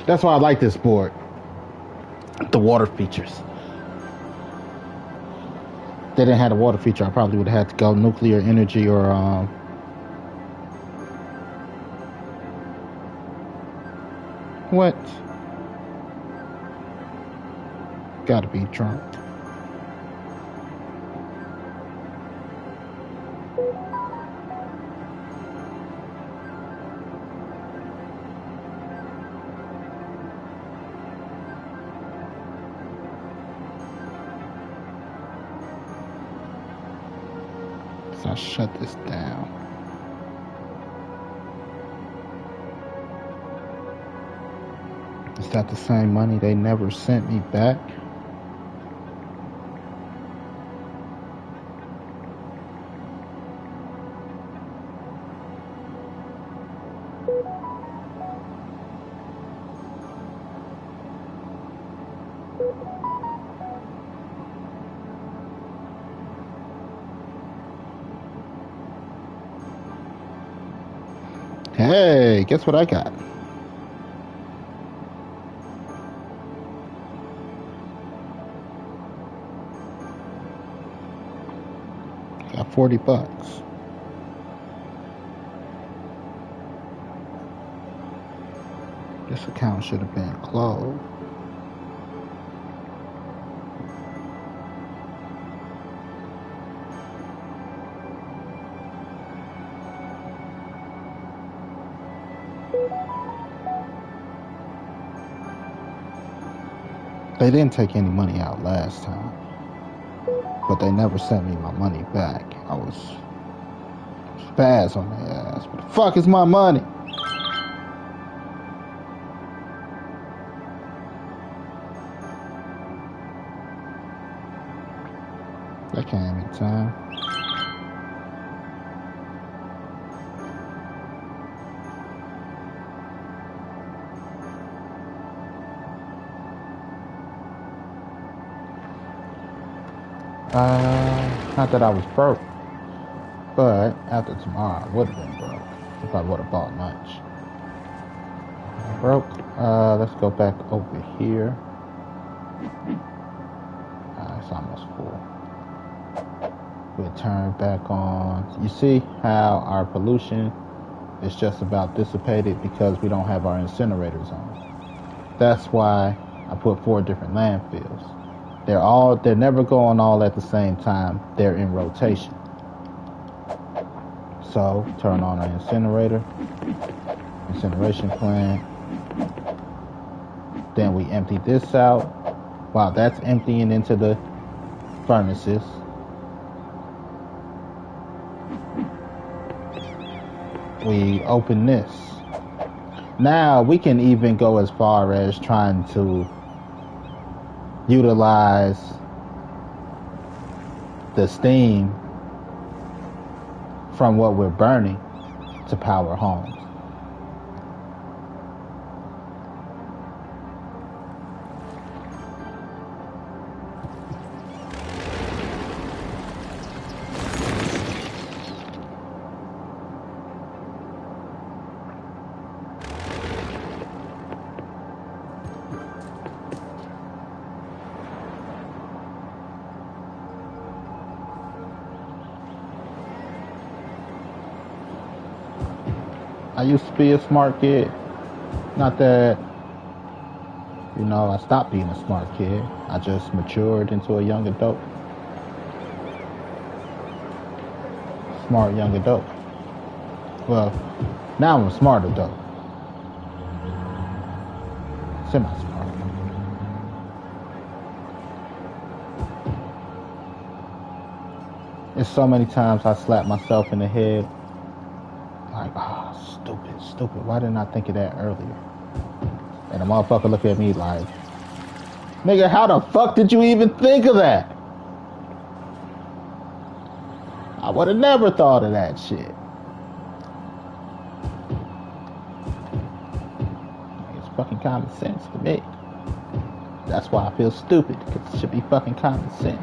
That's why I like this board. The water features. If they didn't have a water feature, I probably would have had to go nuclear energy or what? Gotta be drunk. So I'll shut this down. Is that the same money they never sent me back? Hey, guess what I got? Got $40. This account should have been closed. They didn't take any money out last time, but they never sent me my money back. I was spaz on their ass. What the fuck is my money? That came in time. Not that I was broke, but after tomorrow I would have been broke if I would have bought lunch. Broke. Let's go back over here. It's almost full. We'll turn back on. You see how our pollution is just about dissipated because we don't have our incinerators on. That's why I put 4 different landfills. They're never going all at the same time. They're in rotation. So turn on our incineration plant. Then we empty this out. While that's emptying into the furnaces, we open this. Now we can even go as far as trying to utilize the steam from what we're burning to power homes. I used to be a smart kid. Not that, I stopped being a smart kid. I just matured into a young adult. Smart young adult. Well, now I'm a smart adult. Semi-smart. It's so many times I slap myself in the head. Like, stupid. Why didn't I think of that earlier? And the motherfucker look at me like, nigga, how the fuck did you even think of that? I would have never thought of that shit. It's fucking common sense to me. That's why I feel stupid, because it should be fucking common sense.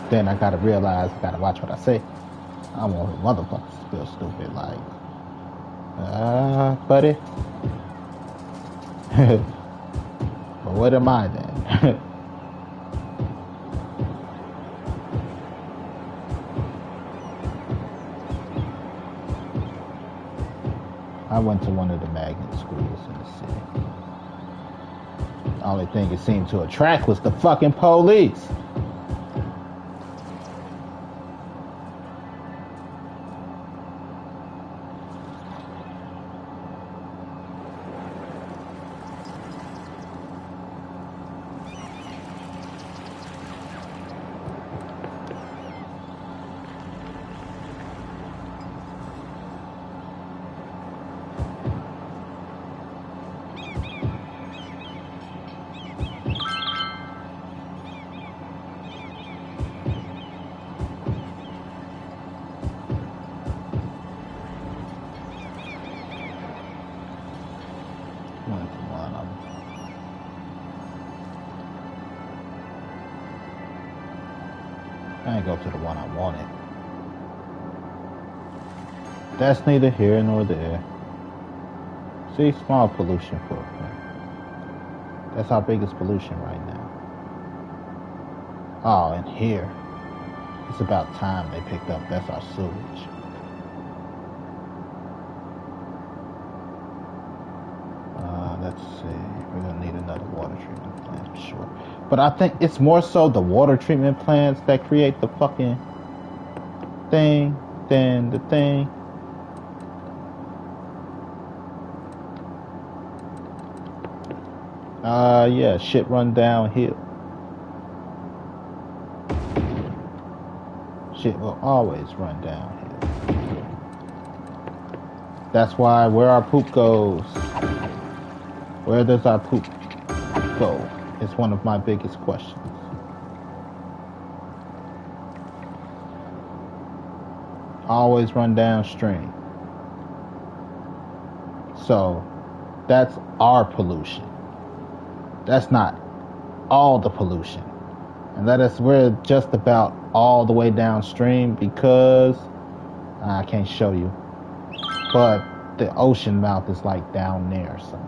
Then I gotta realize, I gotta watch what I say. I want motherfuckers to feel stupid, like, buddy. But what am I then? I went to one of the magnet schools in the city. The only thing it seemed to attract was the fucking police. I ain't go to the one I wanted. That's neither here nor there. See, small pollution footprint. That's our biggest pollution right now. Oh, and here. It's about time they picked up. That's our sewage. Let's see. We're gonna need another water treatment plant, I'm sure. But I think it's more so the water treatment plants that create the fucking thing than the thing. Yeah, shit run downhill. Shit will always run downhill. That's why where our poop goes, where does our poop go? Is one of my biggest questions. Always run downstream. So that's our pollution. That's not all the pollution. And we're just about all the way downstream because I can't show you. But the ocean mouth is like down there somewhere.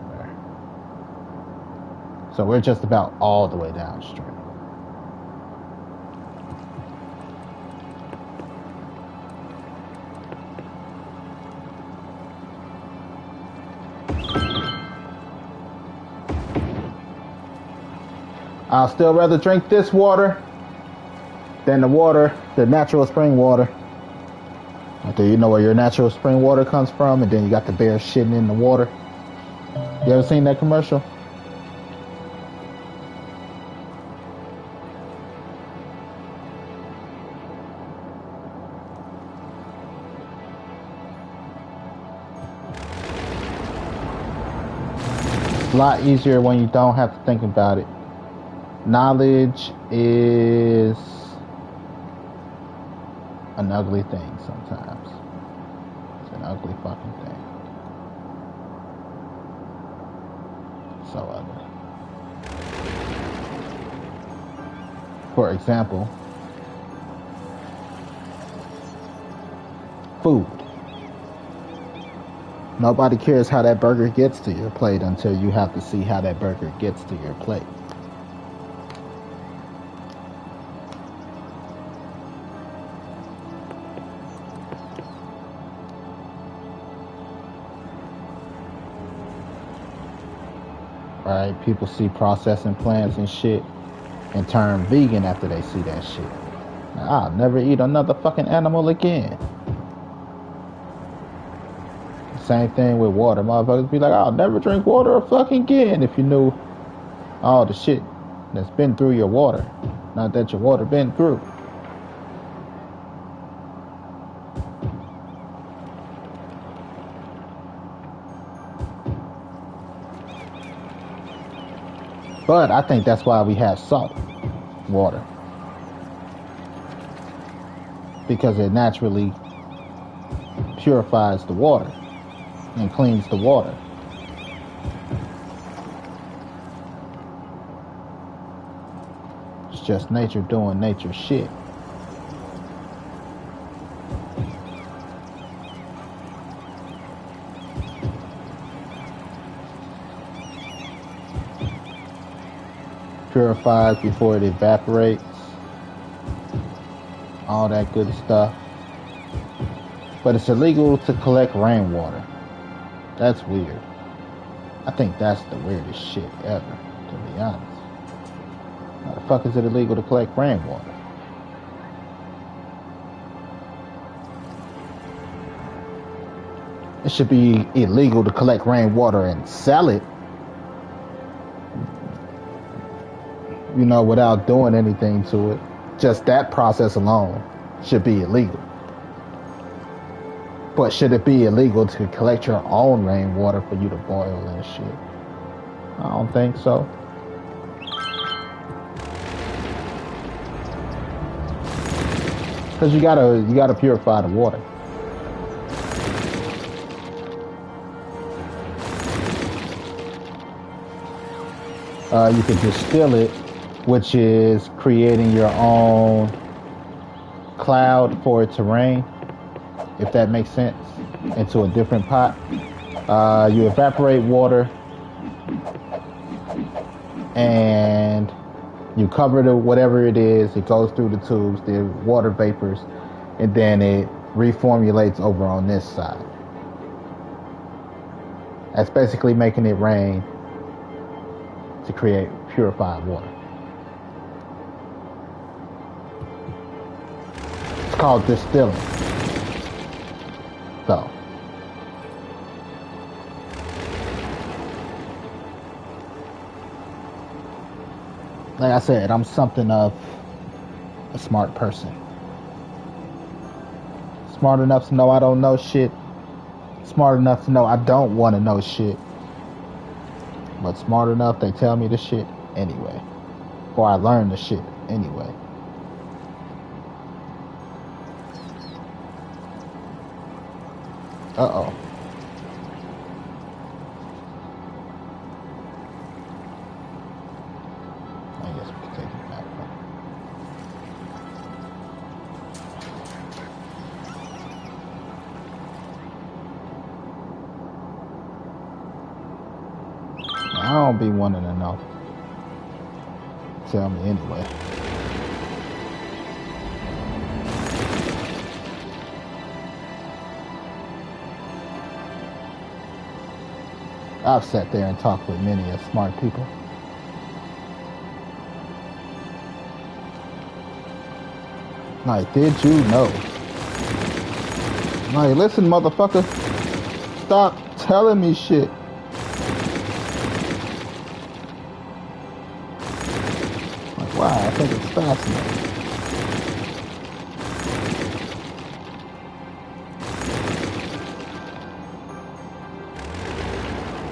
So we're just about all the way downstream. I'll still rather drink this water than the natural spring water. Do you know where your natural spring water comes from? And then you got the bear shitting in the water. You ever seen that commercial? It's a lot easier when you don't have to think about it. Knowledge is an ugly thing sometimes. It's an ugly fucking thing. So ugly. For example, food. Nobody cares how that burger gets to your plate until you have to see how that burger gets to your plate. Right? People see processing plants and shit and turn vegan after they see that shit. I'll never eat another fucking animal again. Same thing with water. Motherfuckers be like, I'll never drink water fucking again if you knew all the shit that's been through your water. Not that your water been through. But I think that's why we have salt water. Because it naturally purifies the water and cleans the water. It's just nature doing nature shit. purifies before it evaporates. All that good stuff. But it's illegal to collect rainwater. That's weird. I think that's the weirdest shit ever, to be honest. How the fuck is it illegal to collect rainwater? It should be illegal to collect rainwater and sell it, you know, without doing anything to it. Just that process alone should be illegal. But should it be illegal to collect your own rainwater for you to boil and shit? I don't think so. Because you gotta purify the water. You can distill it, which is creating your own cloud for it to rain, if that makes sense, into a different pot. You evaporate water and you cover the whatever it is, it goes through the tubes, the water vapors, and then it reformulates over on this side. That's basically making it rain to create purified water. It's called distilling. So, like I said, I'm something of a smart person. Smart enough to know I don't know shit. Smart enough to know I don't want to know shit. But smart enough, they tell me the shit anyway. Or I learn the shit anyway. Uh-oh. I guess we can take it back. I don't be wanting to know. Tell me anyway. I've sat there and talked with many of smart people. Like, did you know? Like, listen, motherfucker. Stop telling me shit. Like, wow, I think it's fascinating.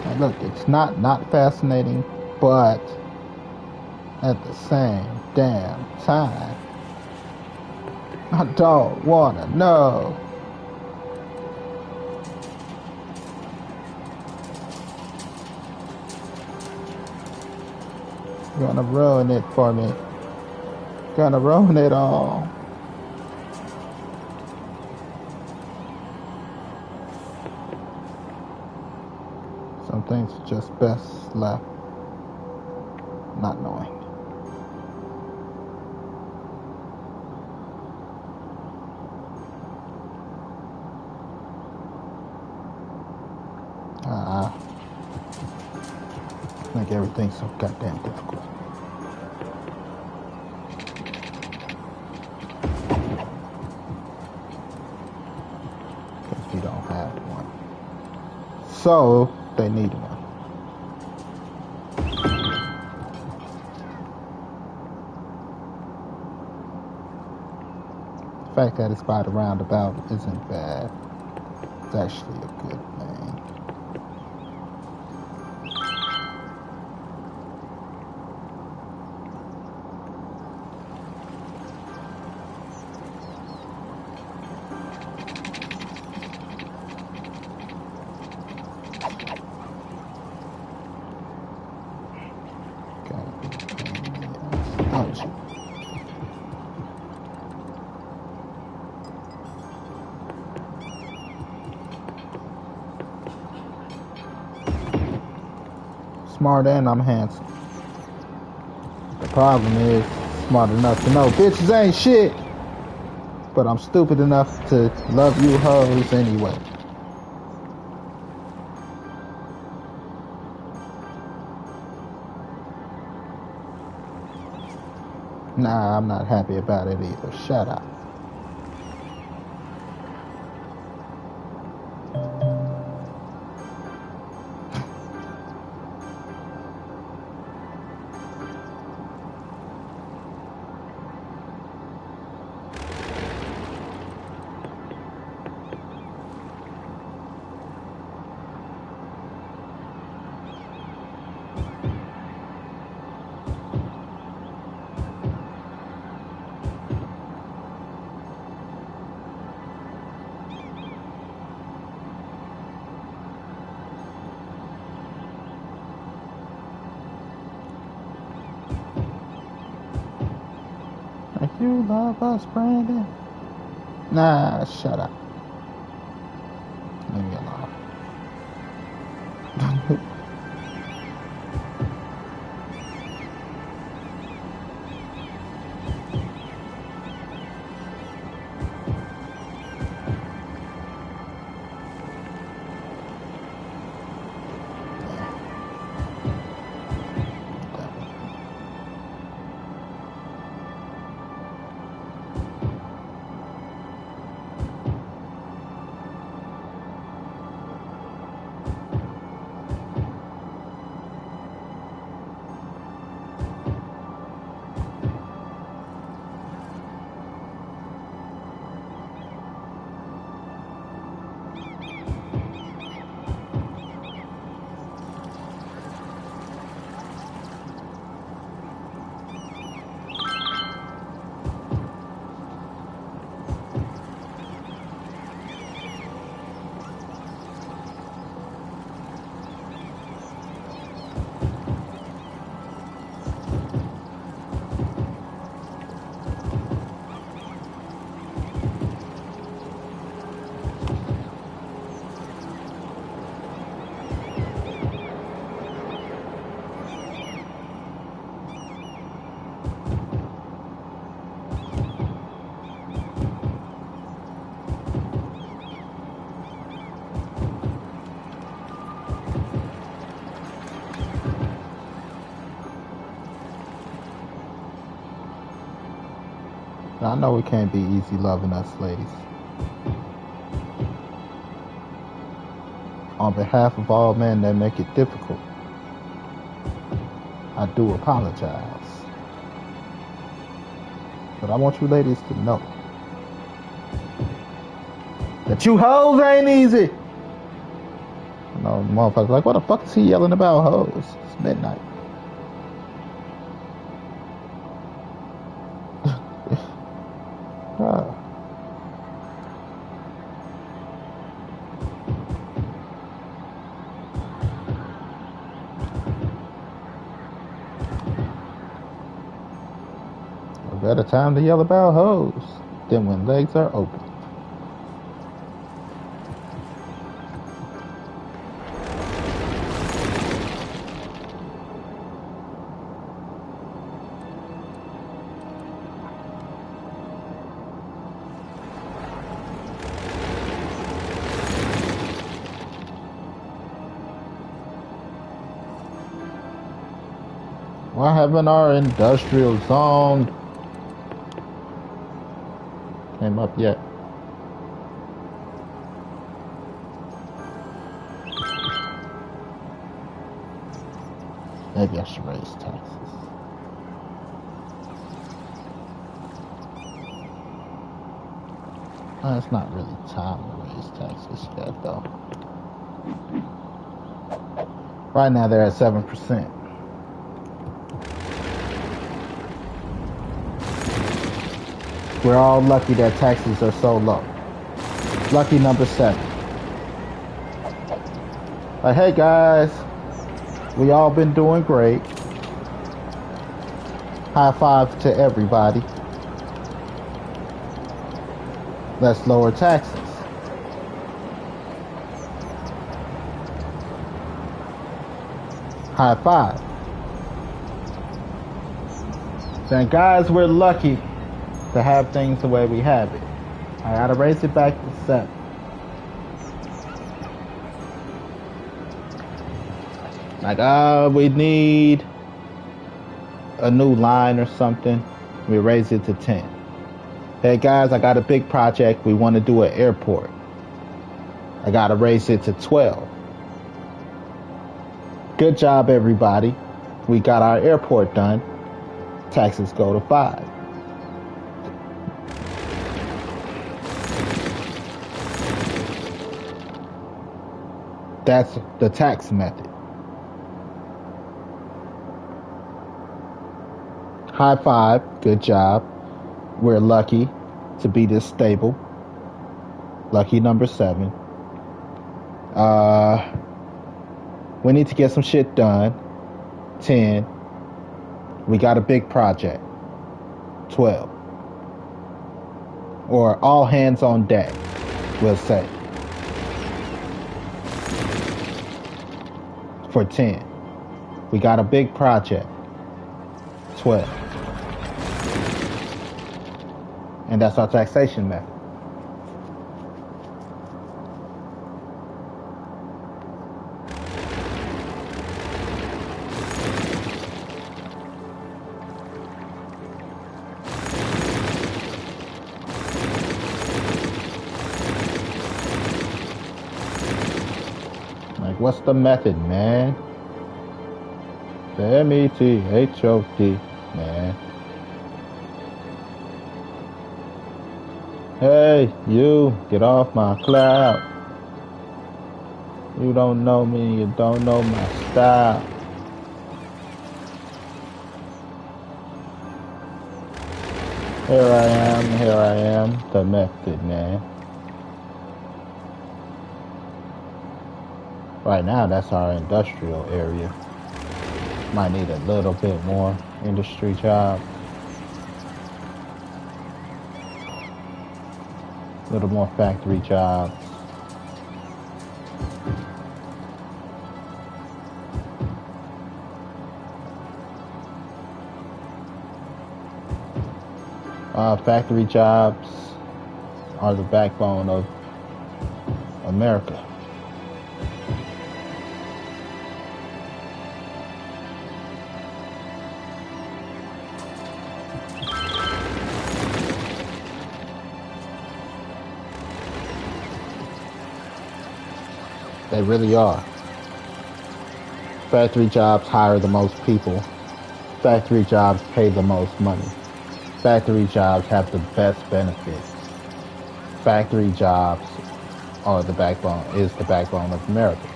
Like, look, it's not fascinating, but at the same damn time, I don't wanna know. You're gonna ruin it for me. Gonna ruin it all. Some things are just best left not knowing. Make everything so goddamn difficult. Because we don't have one. So, they need one. The fact that it's by the roundabout isn't bad. It's actually a good thing. Smart and I'm handsome. The problem is, smart enough to know bitches ain't shit, but I'm stupid enough to love you hoes anyway. Nah, I'm not happy about it either. Shut up. Like you love us, Brandon? Nah, shut up. Leave me alone. I know it can't be easy loving us ladies. On behalf of all men that make it difficult, I do apologize. But I want you ladies to know that you hoes ain't easy. You know, motherfuckers like, what the fuck is he yelling about hoes? It's midnight. A better time to yell about hoes than when legs are open. Why haven't our industrial zone came up yet? Maybe I should raise taxes. It's not really time to raise taxes yet, though. Right now they're at 7%. We're all lucky that taxes are so low. Lucky number 7. Like, hey guys, we all been doing great. High five to everybody. Let's lower taxes. High five. Then guys, we're lucky to have things the way we have it. I gotta raise it back to 7. Like, we need a new line or something. We raise it to 10. Hey guys, I got a big project. We want to do an airport. I gotta raise it to 12. Good job, everybody. We got our airport done. Taxes go to 5. That's the tax method. High five. Good job. We're lucky to be this stable. Lucky number 7. We need to get some shit done. 10. We got a big project. 12. Or all hands on deck, we'll say. For 10. We got a big project. 12. And that's our taxation method. Like, what's the method, man? The METHOD, man. Hey, you, get off my cloud. You don't know me, you don't know my style. Here I am, the method, man. Right now, that's our industrial area. Might need a little bit more industry jobs. A little more factory jobs. Factory jobs are the backbone of America. They really are. Factory jobs hire the most people. Factory jobs pay the most money. Factory jobs have the best benefits. Factory jobs is the backbone of America.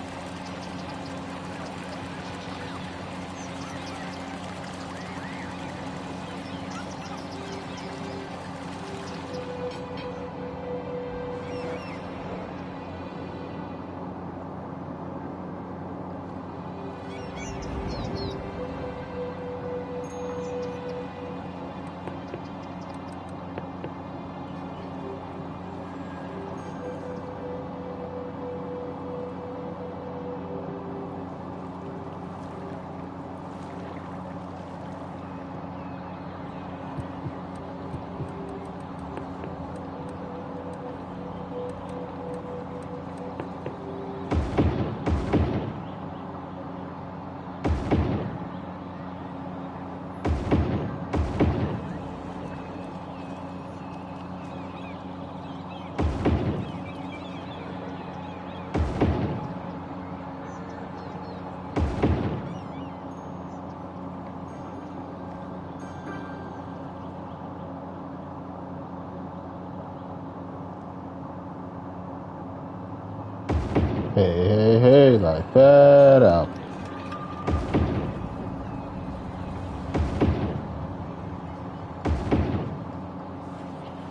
Hey, like that up.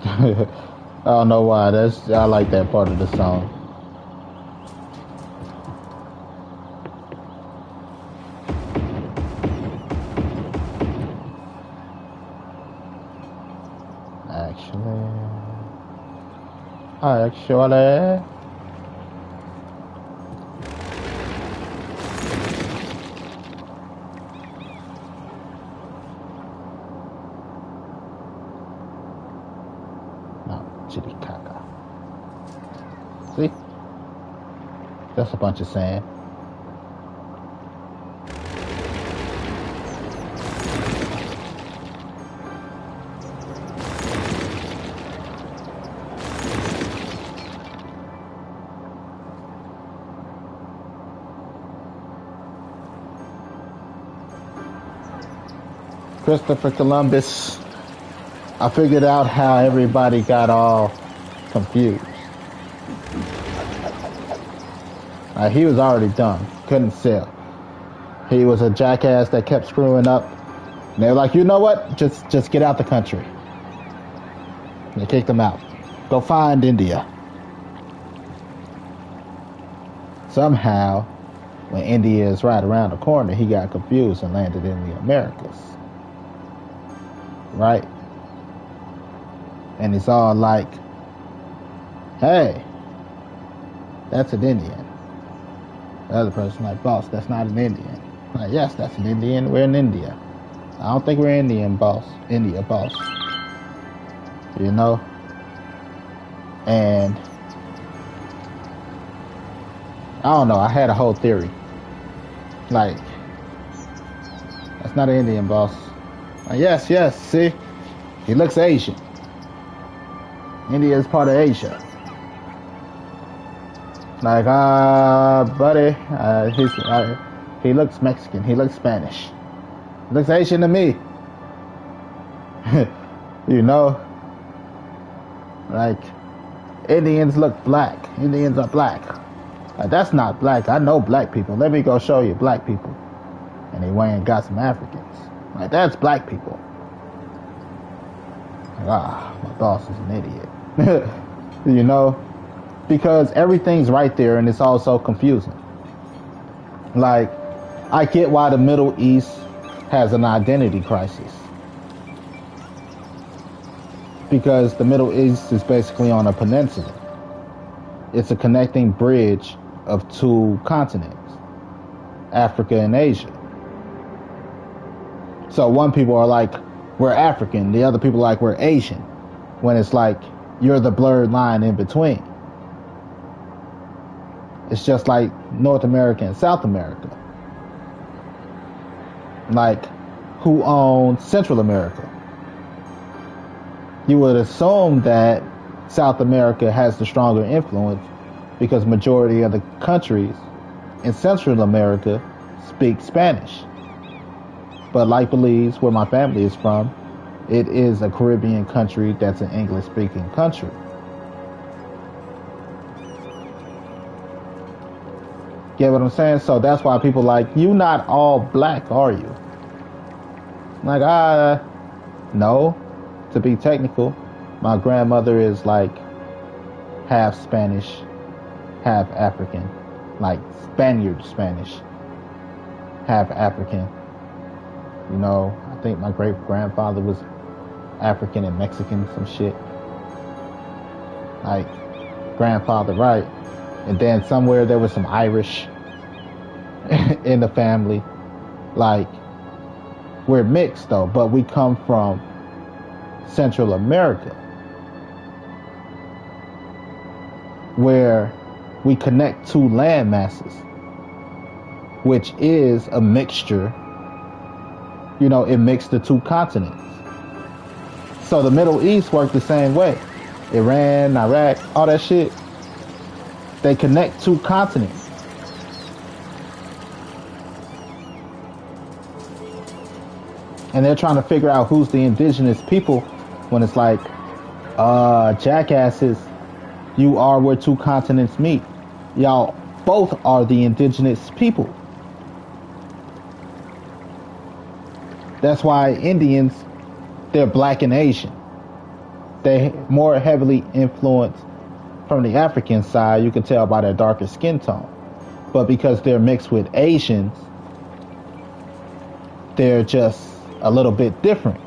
I don't know why. I like that part of the song. Actually. Chiricahua. See? That's a bunch of sand. Christopher Columbus, I figured out how everybody got all confused. He was already done. Couldn't sail. He was a jackass that kept screwing up. And they were like, you know what? Just get out the country. They kicked him out. Go find India. Somehow, when India is right around the corner, he got confused and landed in the Americas. Right? And it's all like, hey, that's an Indian. The other person like, boss, that's not an Indian. I'm like, yes, that's an Indian. We're in India. I don't think we're Indian, boss. India, boss. You know? And I don't know. I had a whole theory. Like, that's not an Indian, boss. Like, yes, see? He looks Asian. India is part of Asia. Like, buddy, he looks Mexican. He looks Spanish. He looks Asian to me. You know? Like, Indians look black. Indians are black. Like, that's not black. I know black people. Let me go show you black people. And he went and got some Africans. Like, that's black people. Like, my boss is an idiot. You know? Because everything's right there and it's all so confusing. Like, I get why the Middle East has an identity crisis. Because the Middle East is basically on a peninsula. It's a connecting bridge of two continents, Africa and Asia. So one people are like, we're African. The other people are like, we're Asian. When it's like, you're the blurred line in between. It's just like North America and South America. Like, who owns Central America? You would assume that South America has the stronger influence because majority of the countries in Central America speak Spanish. But like Belize, where my family is from, it is a Caribbean country that's an English-speaking country. Get what I'm saying? So that's why people like, you not all black, are you? Like, no. To be technical, my grandmother is like half Spanish, half African. Like Spaniard Spanish, half African. You know, I think my great-grandfather was African and Mexican, some shit. Like, grandfather, right? And then somewhere there was some Irish in the family. Like, we're mixed though, but we come from Central America, where we connect two land masses, which is a mixture. You know, it mixed the two continents. So the Middle East worked the same way. Iran, Iraq, all that shit. They connect two continents. And they're trying to figure out who's the indigenous people when it's like, jackasses, you are where two continents meet. Y'all both are the indigenous people. That's why Indians, they're black and Asian. They more heavily influenced from the African side. You can tell by their darker skin tone. But because they're mixed with Asians, they're just a little bit different.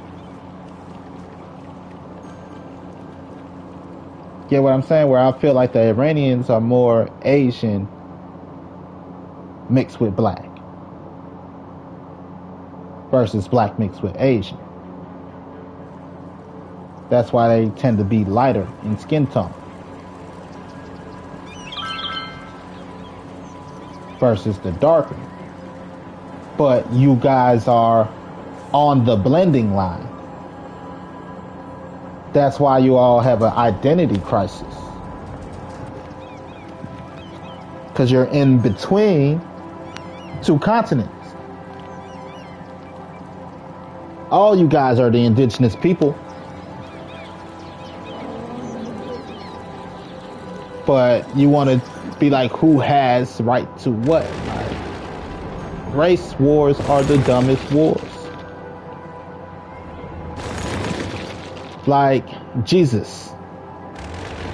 Get what I'm saying? Where I feel like the Iranians are more Asian mixed with black versus black mixed with Asian. That's why they tend to be lighter in skin tone versus the darker. But you guys are on the blending line. That's why you all have an identity crisis. Because you're in between two continents. All you guys are the indigenous people. But you want to be like, who has right to what? Like, race wars are the dumbest wars. Like, Jesus.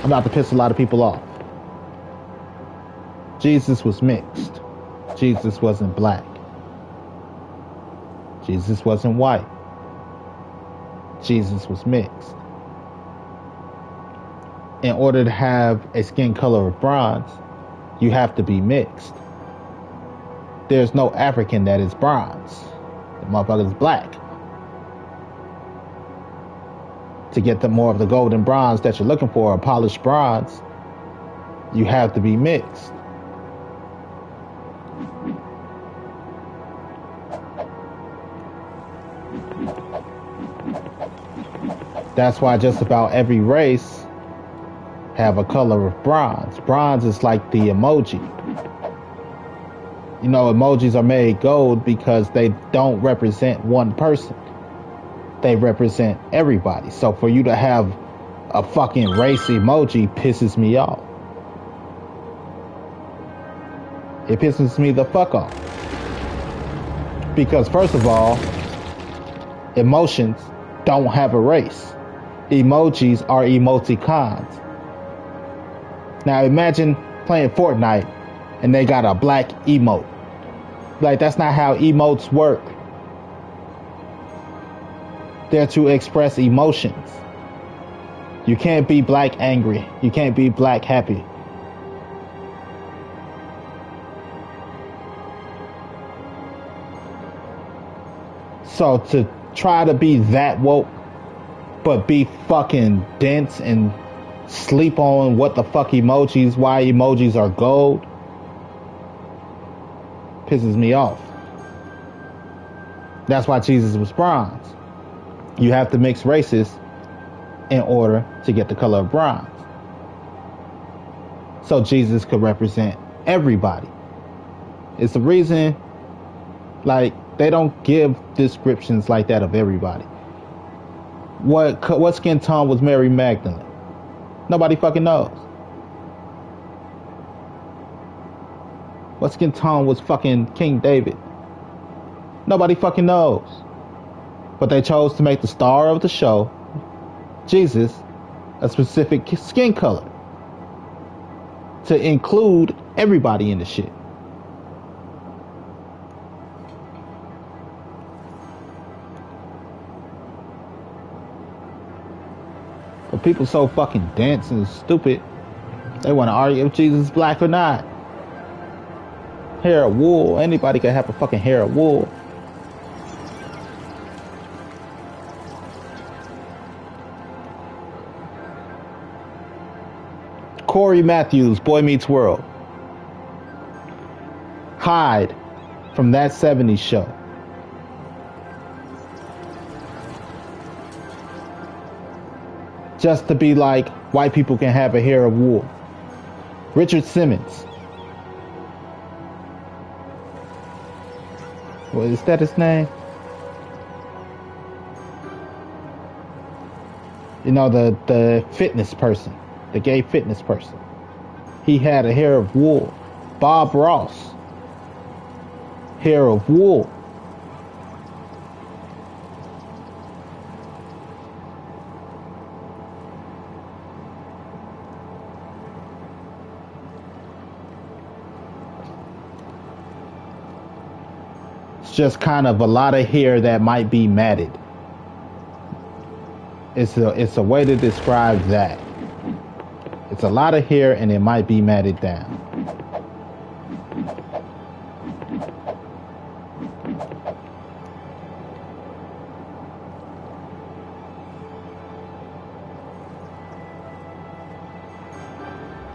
I'm about to piss a lot of people off. Jesus was mixed. Jesus wasn't black. Jesus wasn't white. Jesus was mixed. In order to have a skin color of bronze, you have to be mixed. There's no African that is bronze. The motherfucker is black. To get the more of the golden bronze that you're looking for, a polished bronze, you have to be mixed. That's why just about every race have a color of bronze. Bronze is like the emoji. You know, emojis are made gold because they don't represent one person. They represent everybody. So for you to have a fucking race emoji pisses me off. It pisses me the fuck off. Because first of all, emotions don't have a race. Emojis are emoticons. Now imagine playing Fortnite and they got a black emote. Like, that's not how emotes work. They're to express emotions. You can't be black angry. You can't be black happy. So to try to be that woke, but be fucking dense and sleep on what the fuck emojis, why emojis are gold, pisses me off. That's why Jesus was bronze. You have to mix races in order to get the color of bronze. So Jesus could represent everybody. It's the reason, like, they don't give descriptions like that of everybody. What skin tone was Mary Magdalene? Nobody fucking knows. What skin tone was fucking King David? Nobody fucking knows. But they chose to make the star of the show, Jesus, a specific skin color. To include everybody in the shit. But people so fucking dense and stupid, they want to argue if Jesus is black or not. Hair of wool. Anybody can have a fucking hair of wool. Corey Matthews, Boy Meets World. Hyde from That 70s Show. Just to be like, white people can have a hair of wool. Richard Simmons. What is that his name? You know, the fitness person. The gay fitness person. He had a hair of wool. Bob Ross. Hair of wool. It's just kind of a lot of hair that might be matted. It's a way to describe that. It's a lot of hair and it might be matted down.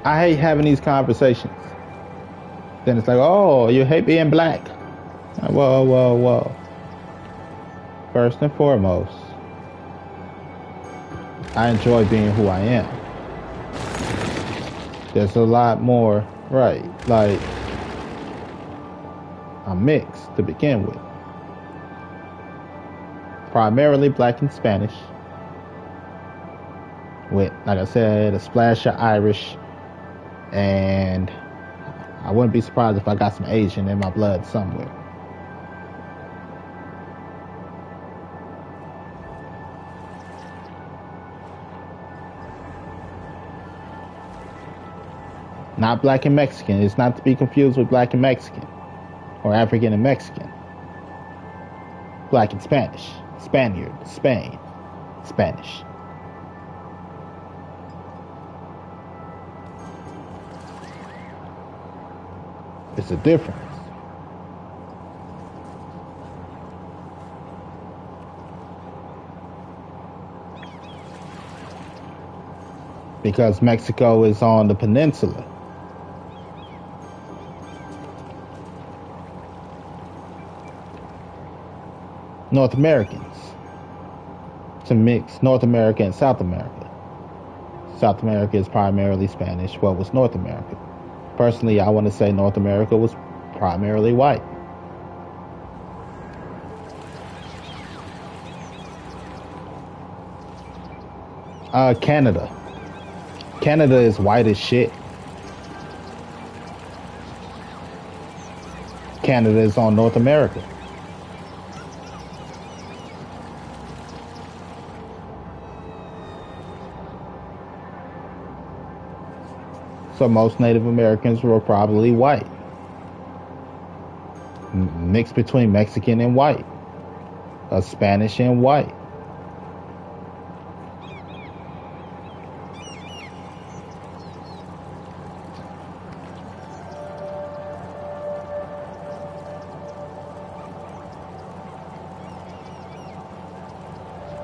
I hate having these conversations. Then it's like, oh, you hate being black. Whoa, whoa, whoa. First and foremost, I enjoy being who I am. There's a lot more, right? Like, I'm mixed to begin with. Primarily black and Spanish. With, like I said, a splash of Irish. And I wouldn't be surprised if I got some Asian in my blood somewhere. Not black and Mexican. It's not to be confused with black and Mexican. Or African and Mexican. Black and Spanish. Spaniard. Spain. Spanish. It's a difference. Because Mexico is on the peninsula. North Americans to mix North America and South America. South America is primarily Spanish. What was North America? Personally, I want to say North America was primarily white. Canada. Canada is white as shit. Canada is on North America. So most Native Americans were probably white. Mixed between Mexican and white. Spanish and white.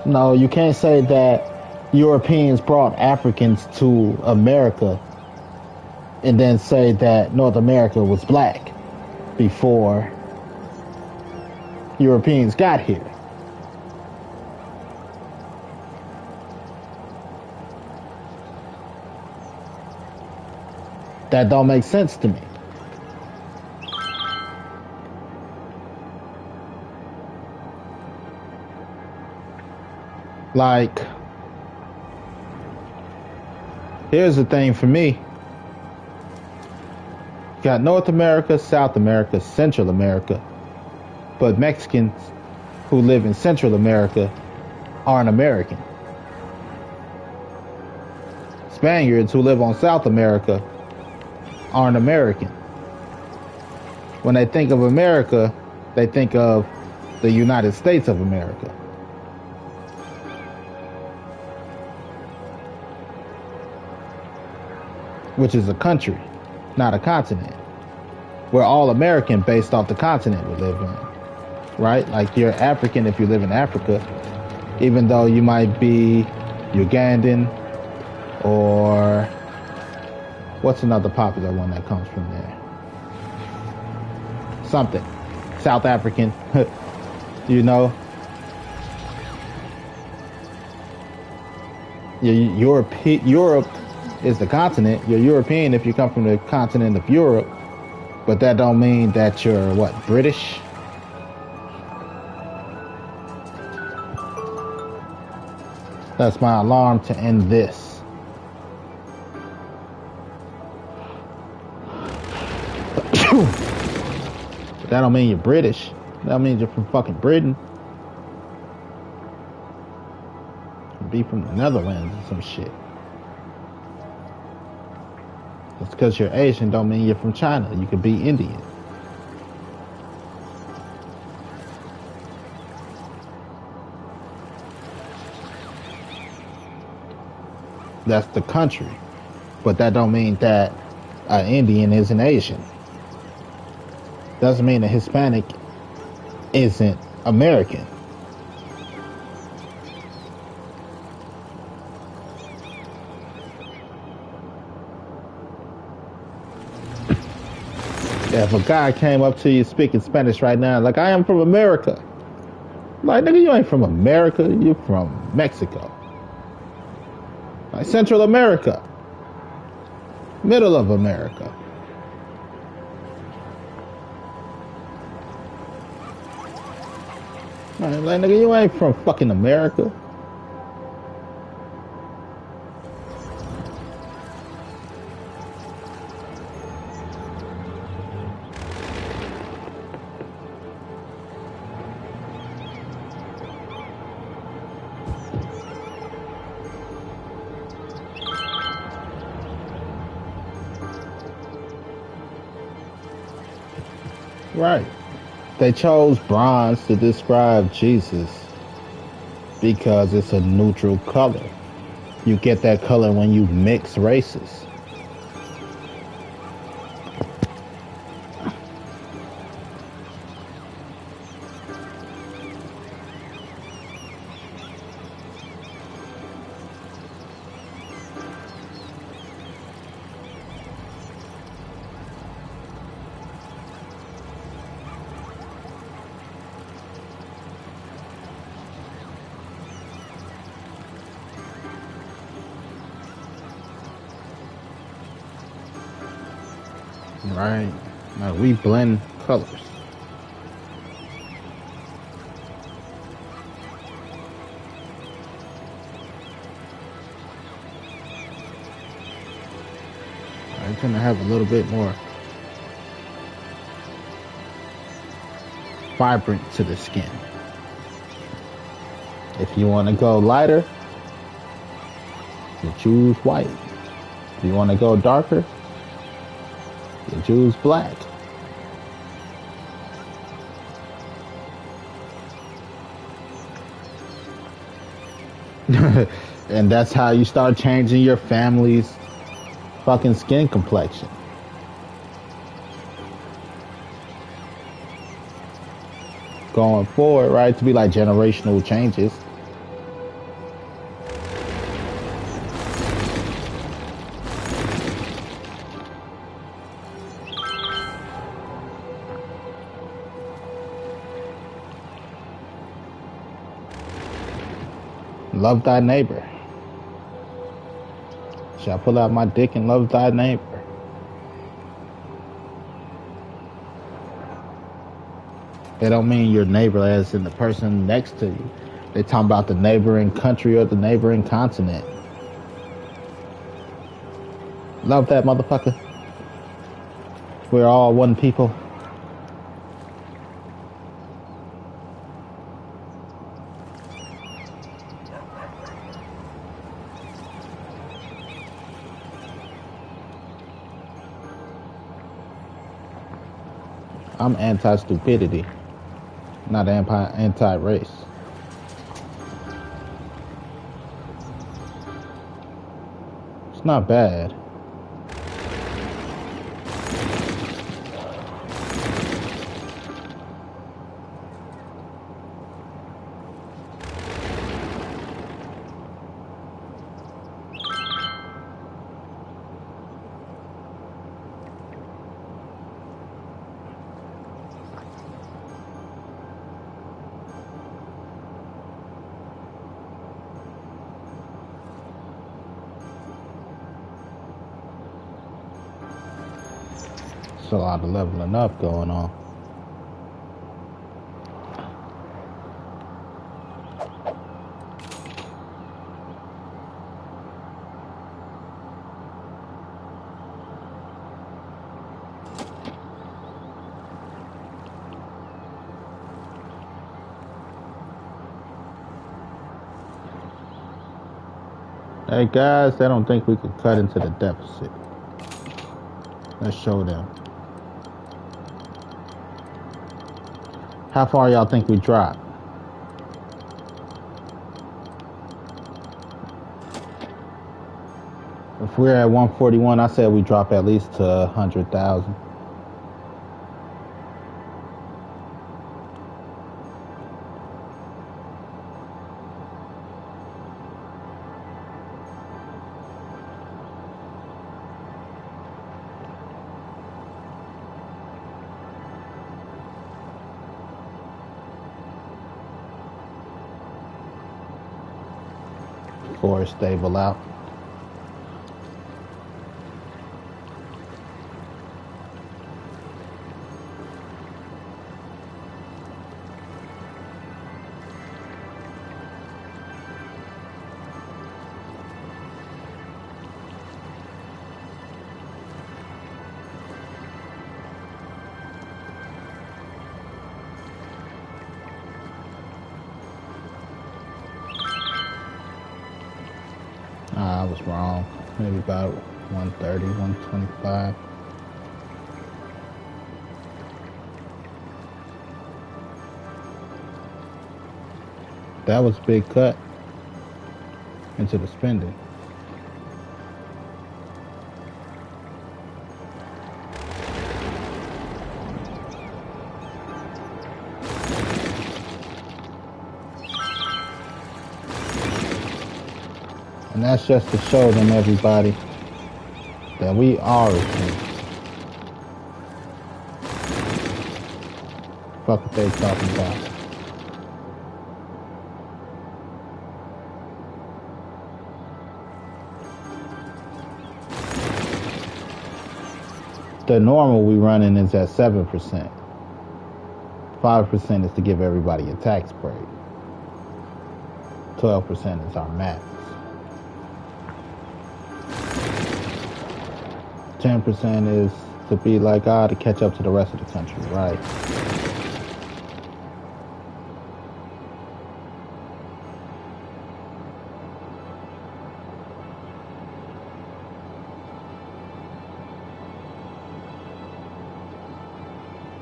No, you can't say that Europeans brought Africans to America and then say that North America was black before Europeans got here. That don't make sense to me. Like, here's the thing for me. You got North America, South America, Central America. But Mexicans who live in Central America aren't American. Spaniards who live on South America aren't American. When they think of America, they think of the United States of America. Which is a country, not a continent. We're all American based off the continent we live in, right? Like you're African if you live in Africa, even though you might be Ugandan or what's another popular one that comes from there? Something. South African, you know? Europe is the continent. You're European if you come from the continent of Europe, but that don't mean that you're what, British? That's my alarm to end this. But that don't mean you're British. That means you're from fucking Britain. Be from the Netherlands or some shit. Just because you're Asian don't mean you're from China. You could be Indian. That's the country. But that don't mean that an Indian is an Asian. Doesn't mean a Hispanic isn't American. If a guy came up to you speaking Spanish right now, like I am from America, like nigga, you ain't from America, you from Mexico, like Central America, middle of America. Like nigga, you ain't from fucking America. Right. They chose bronze to describe Jesus because it's a neutral color. You get that color when you mix races. Right. Now we blend colors. I tend to have a little bit more vibrant to the skin. If you want to go lighter, you choose white. If you want to go darker, you choose black. And that's how you start changing your family's fucking skin complexion. Going forward, right? To be like generational changes. Love thy neighbor. Should I pull out my dick and love thy neighbor? They don't mean your neighbor as in the person next to you. They talking about the neighboring country or the neighboring continent. Love that motherfucker. We're all one people. I'm anti-stupidity, not anti-race. It's not bad. There's a lot of leveling up going on. Hey guys, they don't think we could cut into the deficit. Let's show them. How far y'all think we drop? If we're at 141, I said we drop at least to 100,000. before it stable out. I was wrong. Maybe about 130, 125. That was a big cut into the spending. And that's just to show them, everybody, that we are a team. Fuck what they talking about. The normal we running is at 7%. 5% is to give everybody a tax break. 12% is our max. 10% is to be like, to catch up to the rest of the country, right?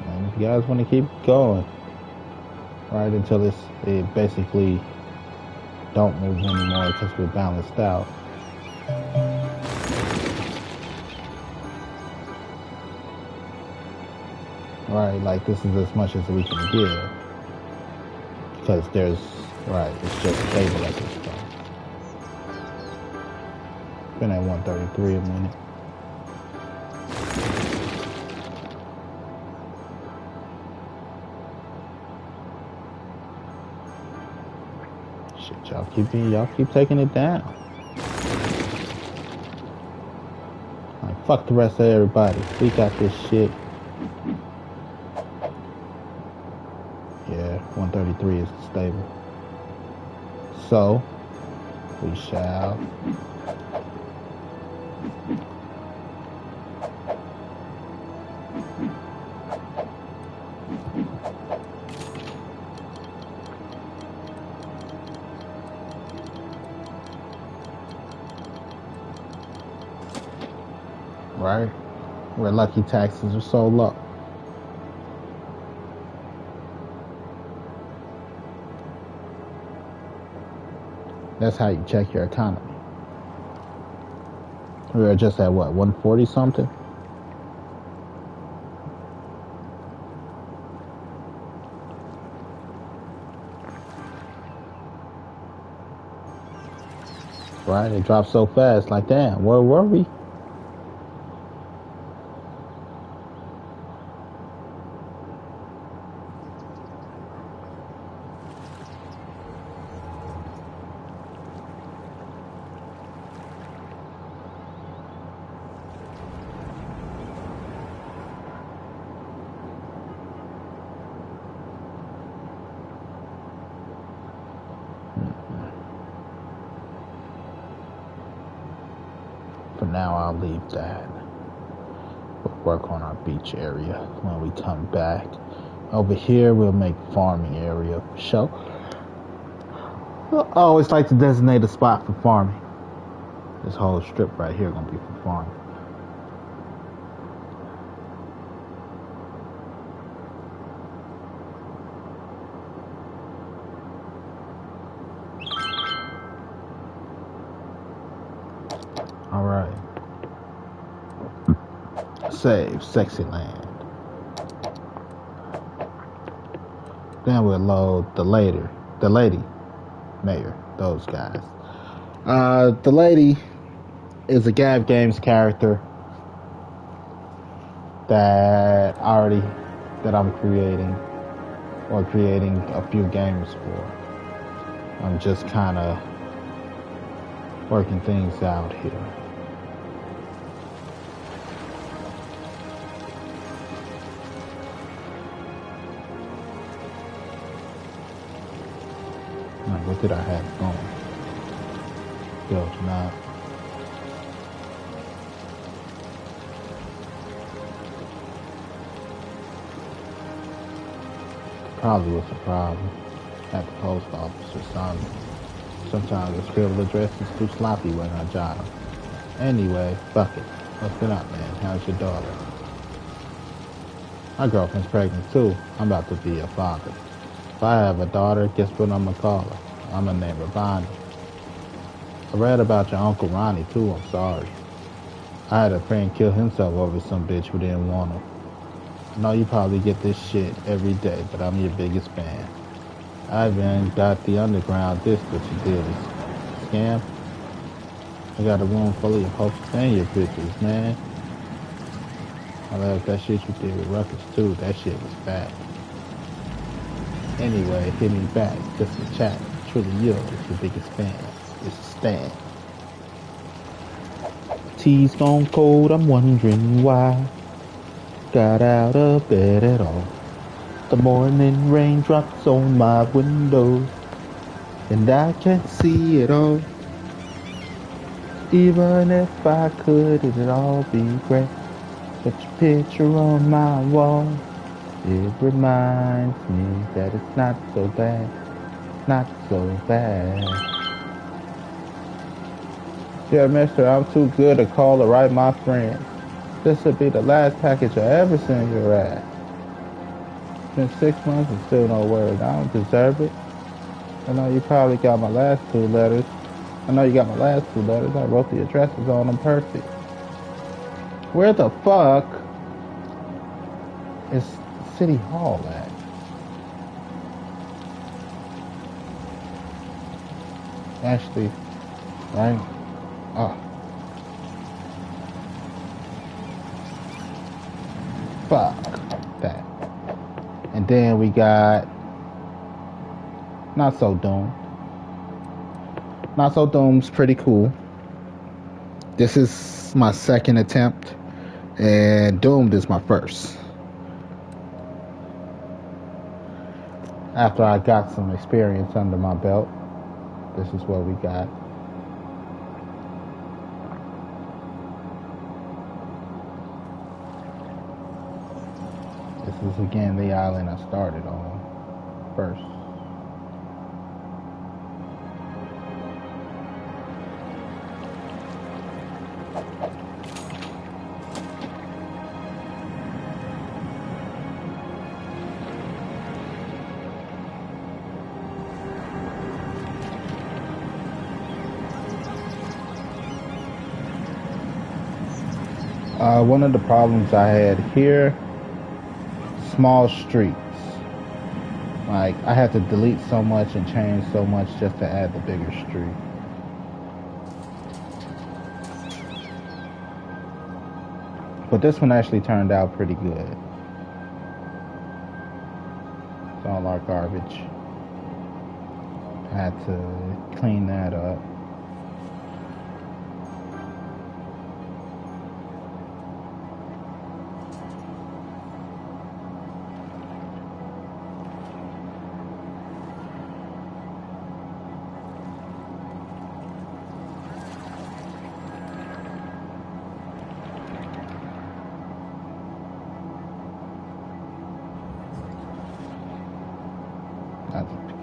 And if you guys want to keep going, right, until it basically don't move anymore because we're balanced out. Right, like this is as much as we can give. Because there's, right, it's just stable at this point. Been at 133 a minute. Shit, y'all keep taking it down. Like, fuck the rest of everybody. We got this shit. 133 is stable. So, we shall right? Where lucky taxes are so low. That's how you check your economy. We were just at what, 140 something? Right, it dropped so fast, like damn, where were we? For now, I'll leave that. We'll work on our beach area when we come back. Over here, we'll make farming area for sure. I always like to designate a spot for farming. This whole strip right here gonna be for farming. All right. Save sexy land. Then we'll load the lady mayor, those guys. The lady is a Gav Games character that I'm creating a few games for. I'm just kind of working things out here. Like, what did I have going? Building up. Probably was a problem at the post office or something. Sometimes the scribble address is too sloppy when I jot them. Anyway, fuck it. What's been up, man? How's your daughter? My girlfriend's pregnant too. I'm about to be a father. If I have a daughter, guess what I'm gonna call her? I'm gonna name her Bonnie. I read about your Uncle Ronnie too, I'm sorry. I had a friend kill himself over some bitch who didn't want him. I know you probably get this shit every day, but I'm your biggest fan. I even got the underground disc that you did. Scam? I got a room full of your posters and your pictures, man. I love that shit you did with Ruckus too. That shit was bad. Anyway, hit me back. Just a chat. Truly yours, your biggest fan. It's Stan. Tea's gone cold, I'm wondering why. Got out of bed at all. The morning rain drops on my window, and I can't see it all. Even if I could, it'd all be great. But your picture on my wall, it reminds me that it's not so bad, not so bad. Yeah, mister, I'm too good to call or write my friends. This will be the last package I ever send your ass. It's been 6 months and still no word. I don't deserve it. I know you probably got my last two letters. I wrote the addresses on them perfect. Where the fuck is City Hall at? Actually, right? Oh. Fuck that. And then we got Not So Doomed. Not So Doomed's pretty cool. This is my second attempt, and Doomed is my first. After I got some experience under my belt, this is what we got. This is again the island I started on first. One of the problems I had here, small streets. Like, I had to delete so much and change so much just to add the bigger street. But this one actually turned out pretty good. It's all our garbage. I had to clean that up.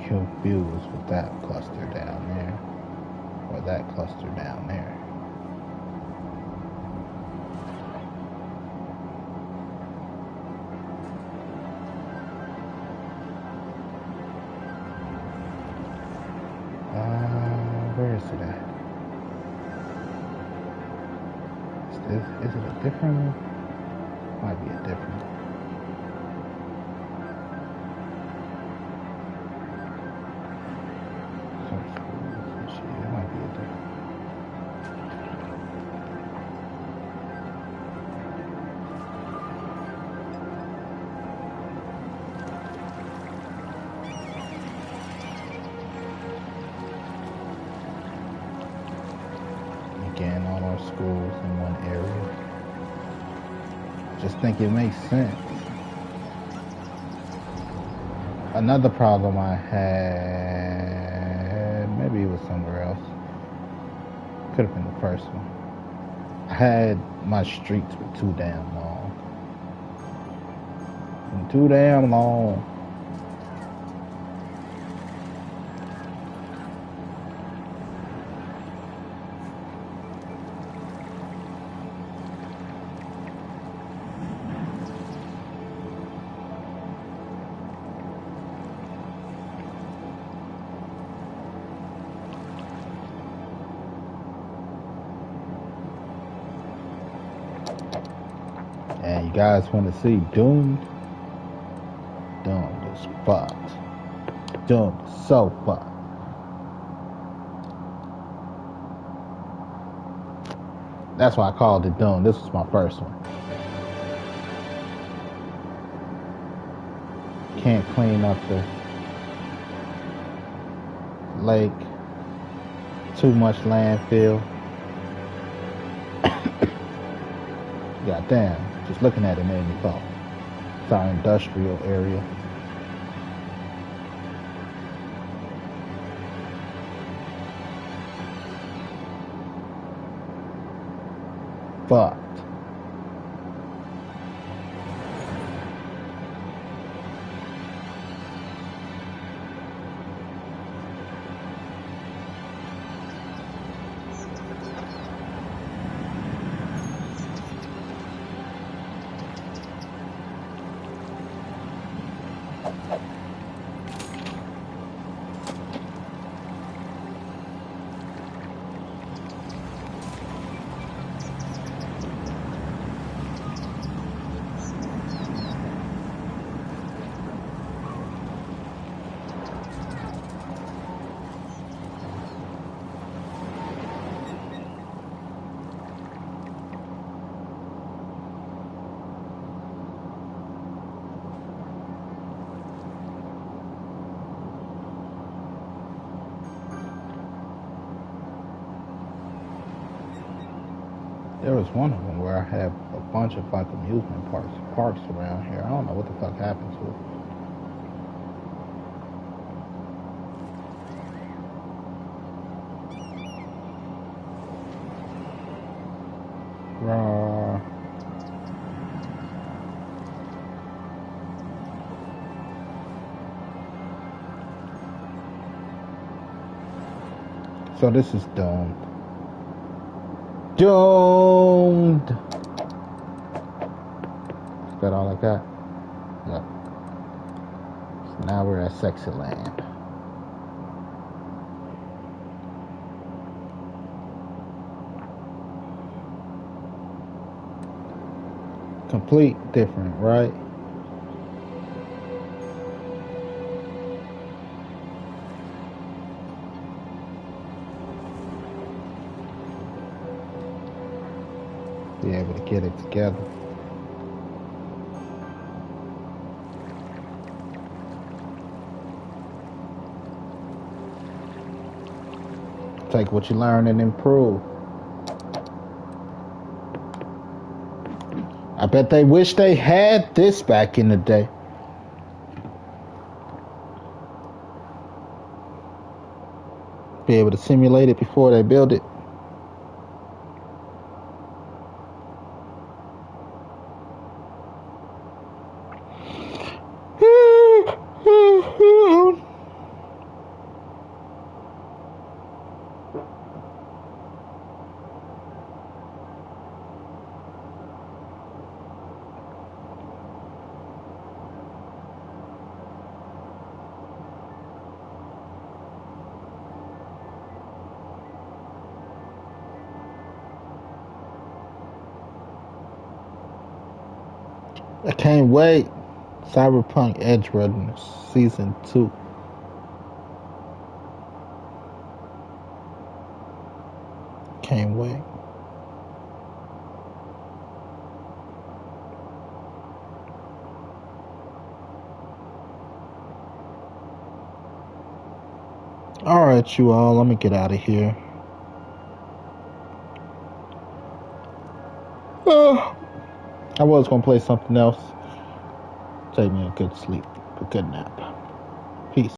Confused with that cluster down there, or that cluster down there. Where is it at? Is it a different one? Might be a different one. in all our schools in one area. Just think it makes sense. Another problem I had, maybe it was somewhere else. Could have been the first one. I had my streets were too damn long. Too damn long. And you guys want to see Doomed? Doomed is fucked. Doomed is so fucked. That's why I called it Doomed. This was my first one. Can't clean up the lake. Too much landfill. God damn. Just looking at it made me thought. It's our industrial area. Fucked. There was one of them where I had a bunch of like amusement parks around here. I don't know what the fuck happened to it. So this is Doomed. Doomed! Is that all I got? Yep. So now we're at Sexy Land. Complete different, right? Be able to get it together. Take what you learn and improve. I bet they wish they had this back in the day. Be able to simulate it before they build it. I can't wait. Cyberpunk Edge Runners Season 2. Can't wait. Alright, you all, let me get out of here. I was gonna play something else. Take me a good sleep, a good nap.